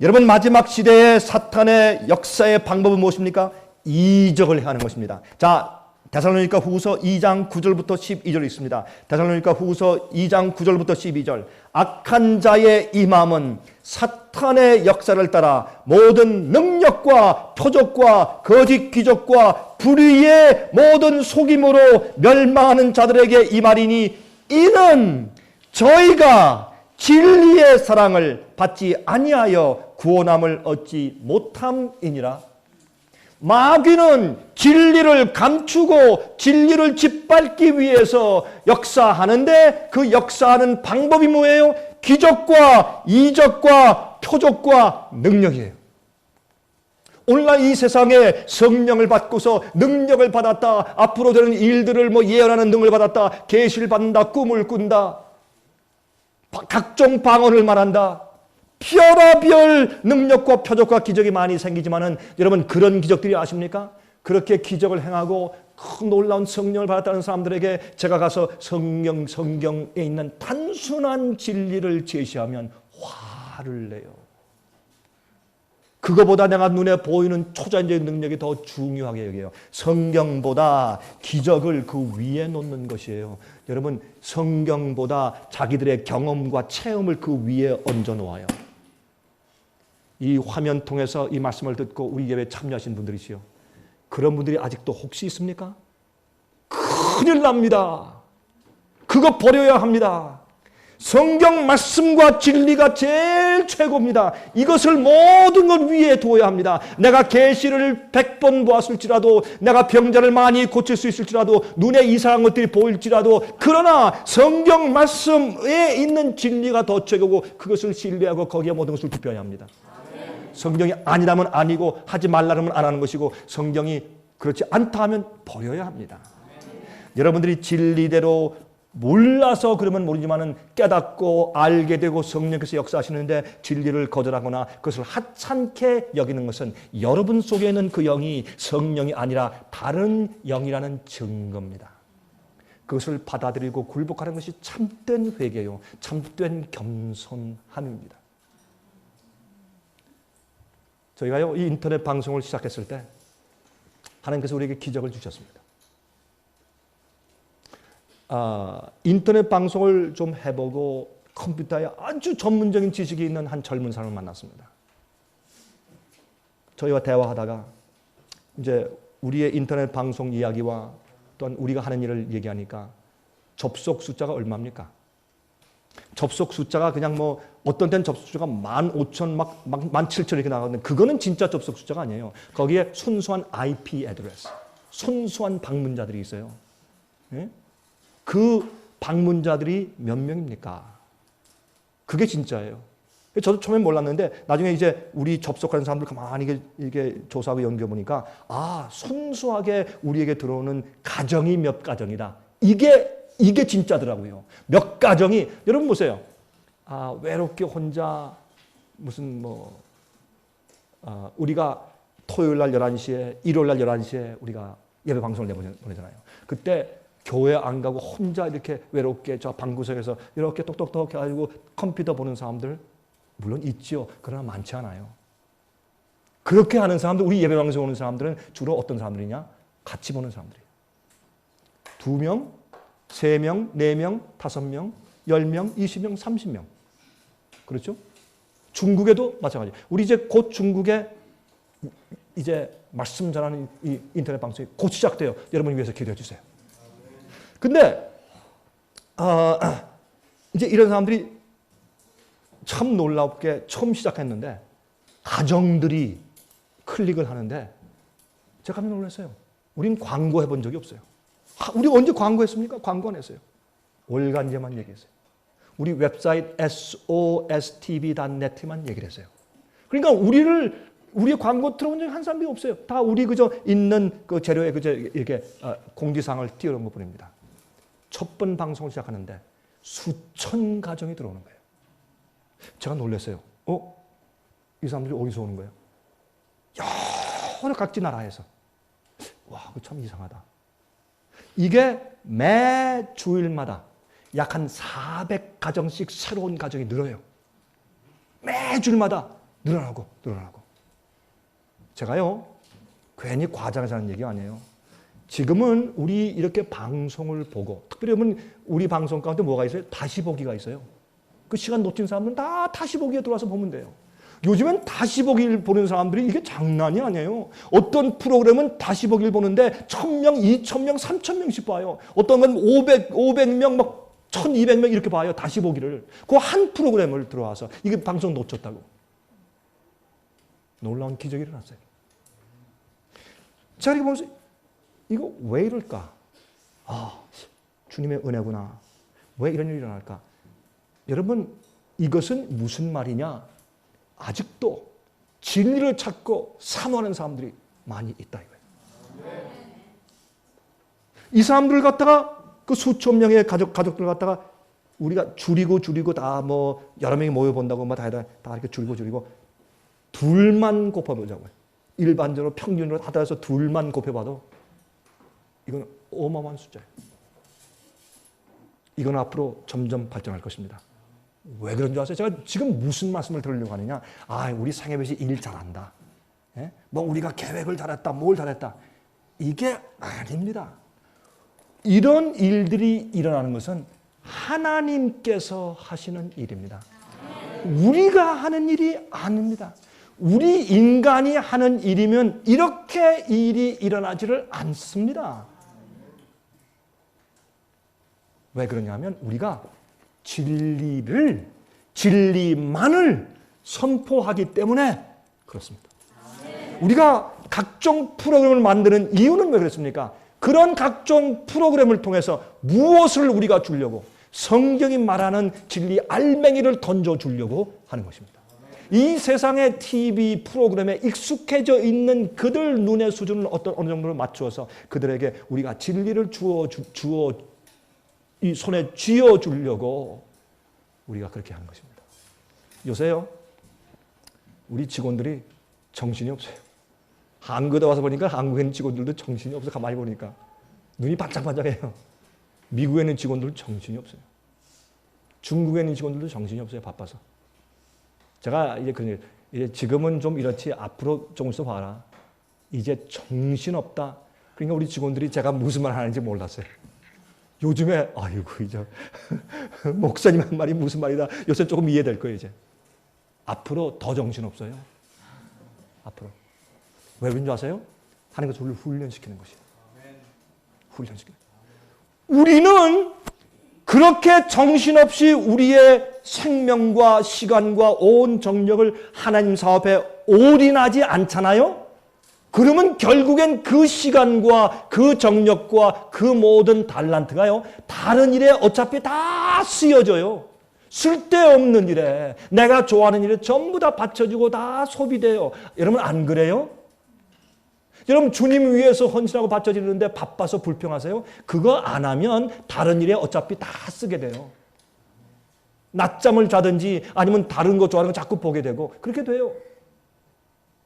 여러분 마지막 시대의 사탄의 역사의 방법은 무엇입니까? 이적을 행하는 것입니다. 자, 데살로니가 후서 2장 9절부터 12절 있습니다. 데살로니가 후서 2장 9절부터 12절. 악한 자의 이 마음은 사탄의 역사를 따라 모든 능력과 표적과 거짓 기적과 불의의 모든 속임으로 멸망하는 자들에게 이 말이니, 이는 저희가 진리의 사랑을 받지 아니하여 구원함을 얻지 못함이니라. 마귀는 진리를 감추고 진리를 짓밟기 위해서 역사하는데, 그 역사하는 방법이 뭐예요? 기적과 이적과 표적과 능력이에요. 오늘날 이 세상에 성령을 받고서 능력을 받았다, 앞으로 되는 일들을 예언하는 능력을 받았다, 계시를 받는다, 꿈을 꾼다, 각종 방언을 말한다, 별의별 능력과 표적과 기적이 많이 생기지만은, 여러분 그런 기적들이 아십니까? 그렇게 기적을 행하고 큰 놀라운 성령을 받았다는 사람들에게 제가 가서 성경에 있는 단순한 진리를 제시하면 화를 내요. 그거보다 내가 눈에 보이는 초자연적인 능력이 더 중요하게 여겨요. 성경보다 기적을 그 위에 놓는 것이에요. 여러분, 성경보다 자기들의 경험과 체험을 그 위에 얹어 놓아요. 이 화면 통해서 이 말씀을 듣고 우리 예배에 참여하신 분들이시요, 그런 분들이 아직도 혹시 있습니까? 큰일 납니다. 그거 버려야 합니다. 성경 말씀과 진리가 제일 최고입니다. 이것을 모든 것 위에 두어야 합니다. 내가 계시를 100번 보았을지라도, 내가 병자를 많이 고칠 수 있을지라도, 눈에 이상한 것들이 보일지라도, 그러나 성경 말씀에 있는 진리가 더 최고고, 그것을 신뢰하고 거기에 모든 것을 투표해야 합니다. 성경이 아니라면 아니고, 하지 말라면 안 하는 것이고, 성경이 그렇지 않다 하면 버려야 합니다. 여러분들이 진리대로 몰라서 그러면 모르지만은 깨닫고 알게 되고 성령께서 역사하시는데 진리를 거절하거나 그것을 하찮게 여기는 것은 여러분 속에 있는 그 영이 성령이 아니라 다른 영이라는 증거입니다. 그것을 받아들이고 굴복하는 것이 참된 회개요, 참된 겸손함입니다. 저희가요, 이 인터넷 방송을 시작했을 때 하나님께서 우리에게 기적을 주셨습니다. 인터넷 방송을 좀 해보고 컴퓨터에 아주 전문적인 지식이 있는 한 젊은 사람을 만났습니다. 저희와 대화하다가 이제 우리의 인터넷 방송 이야기와 또한 우리가 하는 일을 얘기하니까, 접속 숫자가 얼마입니까? 접속 숫자가 그냥 어떤 때는 접속 숫자가 15,000, 17,000 이렇게 나가는데, 그거는 진짜 접속 숫자가 아니에요. 거기에 순수한 IP 애드레스, 순수한 방문자들이 있어요. 예? 그 방문자들이 몇 명입니까? 그게 진짜예요. 저도 처음엔 몰랐는데 나중에 이제 우리 접속하는 사람들 가만히 이게 조사하고 연구해보니까, 순수하게 우리에게 들어오는 가정이 몇 가정이다. 이게 진짜더라고요. 몇 가정이, 여러분 보세요. 외롭게 혼자 무슨 우리가 토요일 날 11시에, 일요일 날 11시에 우리가 예배 방송을 내보내잖아요. 그때 교회 안 가고 혼자 이렇게 외롭게 저 방구석에서 이렇게 똑똑똑 해가지고 컴퓨터 보는 사람들 물론 있지요. 그러나 많지 않아요. 그렇게 하는 사람들, 우리 예배 방송 오는 사람들은 주로 어떤 사람들이냐? 같이 보는 사람들이에요. 2명, 3명, 4명, 5명, 10명, 20명, 30명. 그렇죠? 중국에도 마찬가지. 우리 이제 곧 중국에 이제 말씀 전하는 이 인터넷 방송이 곧 시작돼요. 여러분을 위해서 기도해 주세요. 근데 이제 이런 사람들이 참 놀랍게 처음 시작했는데 가정들이 클릭을 하는데 제가 깜짝 놀랐어요. 우린 광고해 본 적이 없어요. 우리 언제 광고했습니까? 광고 안 했어요. 월간제만 얘기했어요. 우리 웹사이트 sostv.net만 얘기를 했어요. 그러니까 우리의 광고 들어본 적이 한 사람도 없어요. 다 우리 그저 있는 그 재료에 이렇게 공지사항을 띄워놓은 것 뿐입니다. 첫 번 방송을 시작하는데 수천 가정이 들어오는 거예요. 제가 놀랐어요. 이 사람들이 어디서 오는 거예요? 여러 각지 나라에서. 와, 그거 참 이상하다. 이게 매 주일마다 약 한 400가정씩 새로운 가정이 늘어요. 매 주일마다 늘어나고. 제가요, 괜히 과장해서 하는 얘기 아니에요. 지금은 우리 이렇게 방송을 보고, 특별히 우리 방송 가운데 뭐가 있어요? 다시 보기가 있어요. 그 시간 놓친 사람은 다 다시 보기에 들어와서 보면 돼요. 요즘엔 다시 보기를 보는 사람들이 이게 장난이 아니에요. 어떤 프로그램은 다시 보기를 보는데 1000명, 2000명, 3000명씩 봐요. 어떤 건 500명, 막 1200명 이렇게 봐요. 다시 보기를. 그 한 프로그램을 들어와서 이게 방송 놓쳤다고. 놀라운 기적이 일어났어요. 자, 이렇게 보면서 이거 왜 이럴까? 아, 주님의 은혜구나. 왜 이런 일이 일어날까? 여러분, 이것은 무슨 말이냐? 아직도 진리를 찾고 사모하는 사람들이 많이 있다 이거예요. 이 사람들을 갖다가 그 수천 명의 가족들 갖다가 우리가 줄이고 다 뭐 여러 명이 모여 본다고 뭐 다 이렇게 줄이고 둘만 곱해보자고요. 일반적으로 평균으로 하다해서 둘만 곱해봐도 이건 어마어마한 숫자예요. 이건 앞으로 점점 발전할 것입니다. 왜 그런 줄 아세요? 제가 지금 무슨 말씀을 드리려고 하느냐? 아, 우리 상해뱃이 일 잘한다. 예? 뭐 우리가 계획을 잘했다, 뭘 잘했다. 이게 아닙니다. 이런 일들이 일어나는 것은 하나님께서 하시는 일입니다. 우리가 하는 일이 아닙니다. 우리 인간이 하는 일이면 이렇게 일이 일어나지를 않습니다. 왜 그러냐면 우리가 진리만을 선포하기 때문에 그렇습니다. 우리가 각종 프로그램을 만드는 이유는 왜 그렇습니까? 그런 각종 프로그램을 통해서 무엇을 우리가 주려고? 성경이 말하는 진리 알맹이를 던져주려고 하는 것입니다. 이 세상의 TV 프로그램에 익숙해져 있는 그들 눈의 수준을 어느 정도로 맞추어서 그들에게 우리가 진리를 이 손에 쥐어주려고 우리가 그렇게 하는 것입니다. 요새요, 우리 직원들이 정신이 없어요. 한국에 와서 보니까 한국에 있는 직원들도 정신이 없어요. 가만히 보니까. 눈이 반짝반짝해요. 미국에 있는 직원들도 정신이 없어요. 중국에 있는 직원들도 정신이 없어요. 바빠서. 제가 이제 지금은 좀 이렇지 앞으로 좀 있어 봐라. 이제 정신없다. 그러니까 우리 직원들이 제가 무슨 말 하는지 몰랐어요. 요즘에 아이고 이제 목사님 한 말이 무슨 말이다. 요새 조금 이해될 거예요. 이제 앞으로 더 정신없어요. 앞으로. 왜 그런 줄 아세요? 하나님께서 우리를 훈련시키는 것이에요. 훈련시키는. 우리는 그렇게 정신없이 우리의 생명과 시간과 온 정력을 하나님 사업에 올인하지 않잖아요? 그러면 결국엔 그 시간과 그 정력과 그 모든 달란트가요, 다른 일에 어차피 다 쓰여져요. 쓸데없는 일에, 내가 좋아하는 일에 전부 다 받쳐주고 다 소비돼요. 여러분 안 그래요? 여러분 주님 위해서 헌신하고 바쳐지는데 바빠서 불평하세요? 그거 안 하면 다른 일에 어차피 다 쓰게 돼요. 낮잠을 자든지 아니면 다른 거 좋아하는 거 자꾸 보게 되고 그렇게 돼요.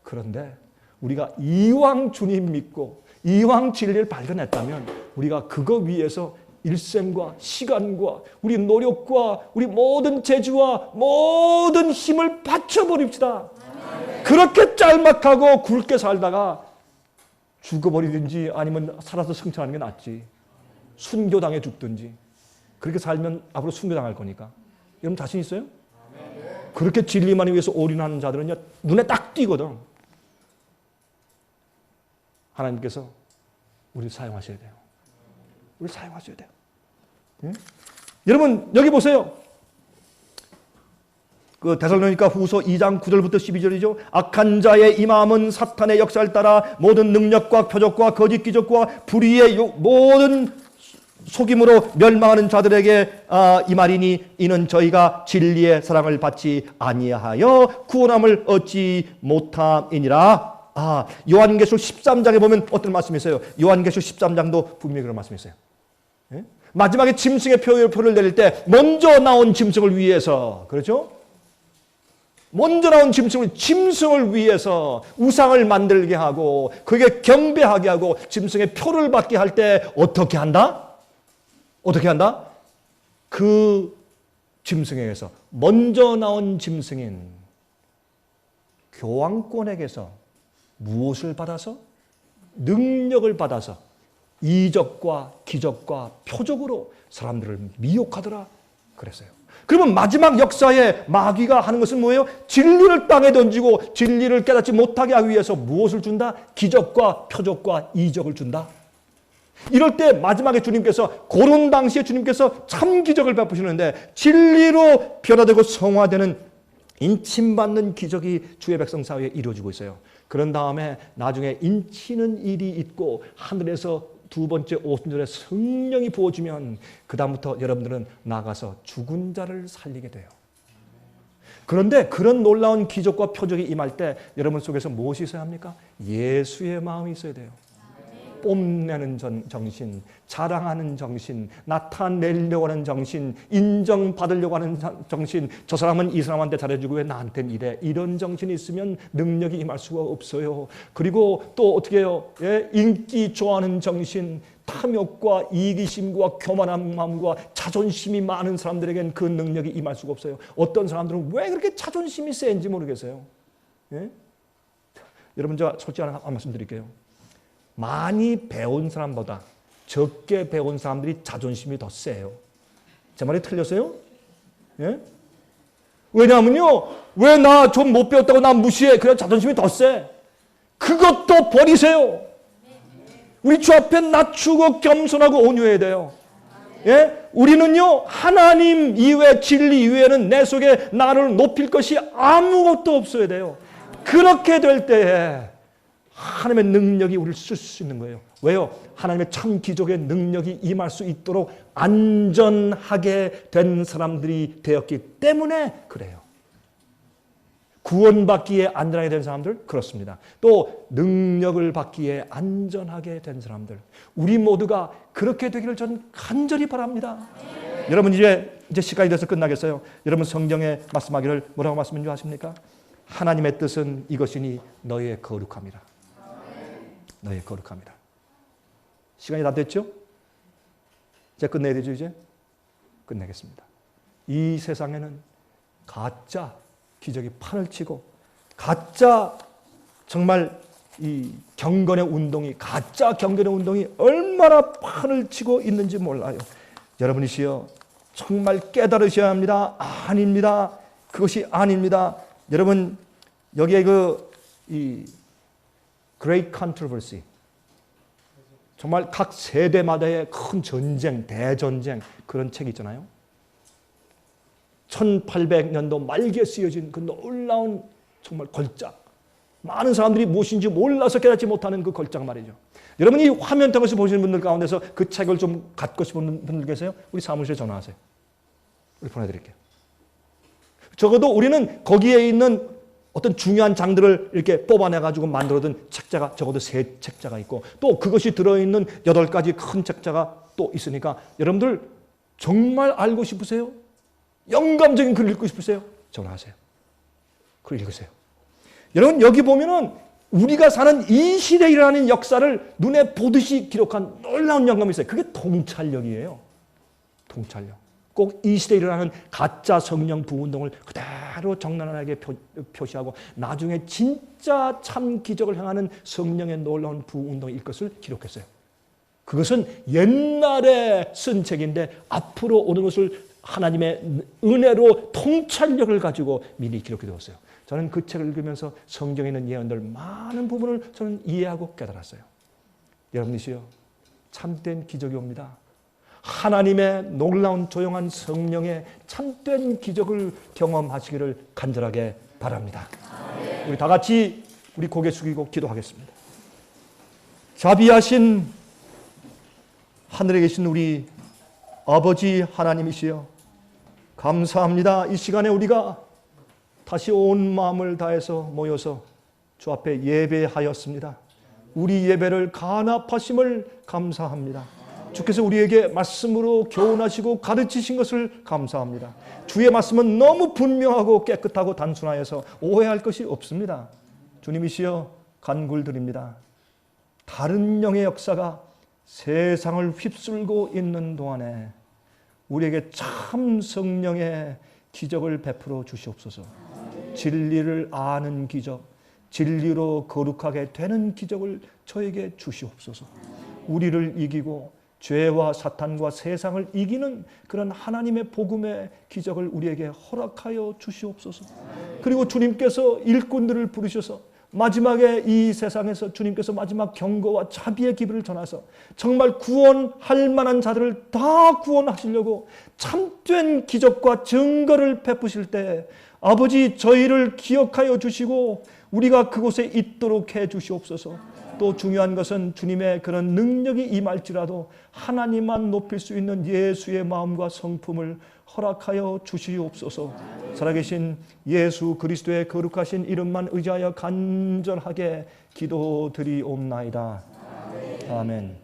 그런데 우리가 이왕 주님 믿고 이왕 진리를 발견했다면 우리가 그거 위해서 일생과 시간과 우리 노력과 우리 모든 재주와 모든 힘을 바쳐버립시다. 그렇게 짤막하고 굵게 살다가 죽어버리든지 아니면 살아서 승천하는 게 낫지. 순교당해 죽든지. 그렇게 살면 앞으로 순교당할 거니까. 여러분 자신 있어요? 그렇게 진리만을 위해서 올인하는 자들은요, 눈에 딱 띄거든. 하나님께서 우리를 사용하셔야 돼요. 우리를 사용하셔야 돼요. 예? 여러분 여기 보세요. 그 데살로니가 후서 2장 9절부터 12절이죠. 악한 자의 이 마음은 사탄의 역사를 따라 모든 능력과 표적과 거짓 기적과 불의의 모든 속임으로 멸망하는 자들에게 이 말이니 이는 저희가 진리의 사랑을 받지 아니하여 구원함을 얻지 못함이니라. 요한계시록 13장에 보면 어떤 말씀이 있어요? 요한계시록 13장도 분명히 그런 말씀이 있어요. 예? 마지막에 짐승의 표를 내릴 때 먼저 나온 짐승을 위해서, 그렇죠? 먼저 나온 짐승을 위해서 우상을 만들게 하고 그게 경배하게 하고 짐승의 표를 받게 할 때 어떻게 한다? 어떻게 한다? 그 짐승에게서 먼저 나온 짐승인 교황권에게서 무엇을 받아서? 능력을 받아서 이적과 기적과 표적으로 사람들을 미혹하더라 그랬어요. 그러면 마지막 역사에 마귀가 하는 것은 뭐예요? 진리를 땅에 던지고 진리를 깨닫지 못하게 하기 위해서 무엇을 준다? 기적과 표적과 이적을 준다. 이럴 때 마지막에 주님께서, 그런 당시에 주님께서 참 기적을 베푸시는데 진리로 변화되고 성화되는 인침받는 기적이 주의 백성 사이에 이루어지고 있어요. 그런 다음에 나중에 인치는 일이 있고 하늘에서 두 번째 오순절에 성령이 부어주면 그 다음부터 여러분들은 나가서 죽은 자를 살리게 돼요. 그런데 그런 놀라운 기적과 표적이 임할 때 여러분 속에서 무엇이 있어야 합니까? 예수의 마음이 있어야 돼요. 뽐내는 정신, 자랑하는 정신, 나타내려고 하는 정신, 인정받으려고 하는 정신, 저 사람은 이 사람한테 잘해주고 왜 나한테는 이래, 이런 정신이 있으면 능력이 임할 수가 없어요. 그리고 또 어떻게 해요? 예? 인기 좋아하는 정신, 탐욕과 이기심과 교만한 마음과 자존심이 많은 사람들에겐 그 능력이 임할 수가 없어요. 어떤 사람들은 왜 그렇게 자존심이 센지 모르겠어요. 예? 여러분, 제가 솔직히 하나 말씀드릴게요. 많이 배운 사람보다 적게 배운 사람들이 자존심이 더 세요. 제 말이 틀렸어요? 예? 왜냐하면요, 왜 나 좀 못 배웠다고 나 무시해? 그래 자존심이 더 세. 그것도 버리세요. 우리 주 앞에 낮추고 겸손하고 온유해야 돼요. 예? 우리는요, 하나님 이외, 진리 이외에는 내 속에 나를 높일 것이 아무것도 없어야 돼요. 그렇게 될 때에 하나님의 능력이 우리를 쓸 수 있는 거예요. 왜요? 하나님의 참 기적의 능력이 임할 수 있도록 안전하게 된 사람들이 되었기 때문에 그래요. 구원받기에 안전하게 된 사람들? 그렇습니다. 또 능력을 받기에 안전하게 된 사람들. 우리 모두가 그렇게 되기를 저는 간절히 바랍니다. 여러분, 이제 시간이 돼서 끝나겠어요. 여러분, 성경에 말씀하기를 뭐라고 말씀한 줄 아십니까? 하나님의 뜻은 이것이니 너희의 거룩함이라. 너의 거룩함이다. 시간이 다 됐죠? 이제 끝내야 되죠. 이제 끝내겠습니다. 이 세상에는 가짜 기적이 판을 치고 가짜 정말 이 경건의 운동이, 가짜 경건의 운동이 얼마나 판을 치고 있는지 몰라요. 여러분이시여 정말 깨달으셔야 합니다. 아닙니다. 그것이 아닙니다. 여러분, 여기에 이 Great Controversy, 정말 각 세대마다의 큰 전쟁, 대전쟁, 그런 책이 있잖아요. 1800년도 말기에 쓰여진 그 놀라운 정말 걸작, 많은 사람들이 무엇인지 몰라서 깨닫지 못하는 그 걸작 말이죠. 여러분이 이 화면 통해서 보시는 분들 가운데서 그 책을 좀 갖고 싶은 분들 계세요? 우리 사무실에 전화하세요. 우리 보내드릴게요. 적어도 우리는 거기에 있는 어떤 중요한 장들을 이렇게 뽑아내가지고 만들어둔 책자가 적어도 3 책자가 있고, 또 그것이 들어있는 8가지 큰 책자가 또 있으니까, 여러분들 정말 알고 싶으세요? 영감적인 글을 읽고 싶으세요? 전화하세요. 그걸 읽으세요. 여러분, 여기 보면은 우리가 사는 이 시대에 일어나는 역사를 눈에 보듯이 기록한 놀라운 영감이 있어요. 그게 통찰력이에요. 통찰력. 꼭 이 시대에 일어나는 가짜 성령 부운동을 그대로 적나라하게 표시하고 나중에 진짜 참 기적을 행하는 성령의 놀라운 부운동일 것을 기록했어요. 그것은 옛날에 쓴 책인데 앞으로 오는 것을 하나님의 은혜로 통찰력을 가지고 미리 기록해 두었어요. 저는 그 책을 읽으면서 성경에 있는 예언들 많은 부분을 저는 이해하고 깨달았어요. 여러분이시여, 참된 기적이 옵니다. 하나님의 놀라운 조용한 성령의 참된 기적을 경험하시기를 간절하게 바랍니다. 우리 다 같이 우리 고개 숙이고 기도하겠습니다. 자비하신 하늘에 계신 우리 아버지 하나님이시여, 감사합니다. 이 시간에 우리가 다시 온 마음을 다해서 모여서 주 앞에 예배하였습니다. 우리 예배를 간합하심을 감사합니다. 주께서 우리에게 말씀으로 교훈하시고 가르치신 것을 감사합니다. 주의 말씀은 너무 분명하고 깨끗하고 단순하여서 오해할 것이 없습니다. 주님이시여, 간굴드립니다. 다른 영의 역사가 세상을 휩쓸고 있는 동안에 우리에게 참 성령의 기적을 베풀어 주시옵소서. 진리를 아는 기적, 진리로 거룩하게 되는 기적을 저에게 주시옵소서. 우리를 이기고 죄와 사탄과 세상을 이기는 그런 하나님의 복음의 기적을 우리에게 허락하여 주시옵소서. 그리고 주님께서 일꾼들을 부르셔서 마지막에 이 세상에서 주님께서 마지막 경고와 자비의 기별을 전하서 정말 구원할 만한 자들을 다 구원하시려고 참된 기적과 증거를 베푸실 때 아버지 저희를 기억하여 주시고 우리가 그곳에 있도록 해 주시옵소서. 또 중요한 것은 주님의 그런 능력이 임할지라도 하나님만 높일 수 있는 예수의 마음과 성품을 허락하여 주시옵소서. 살아계신 예수 그리스도의 거룩하신 이름만 의지하여 간절하게 기도드리옵나이다. 아멘.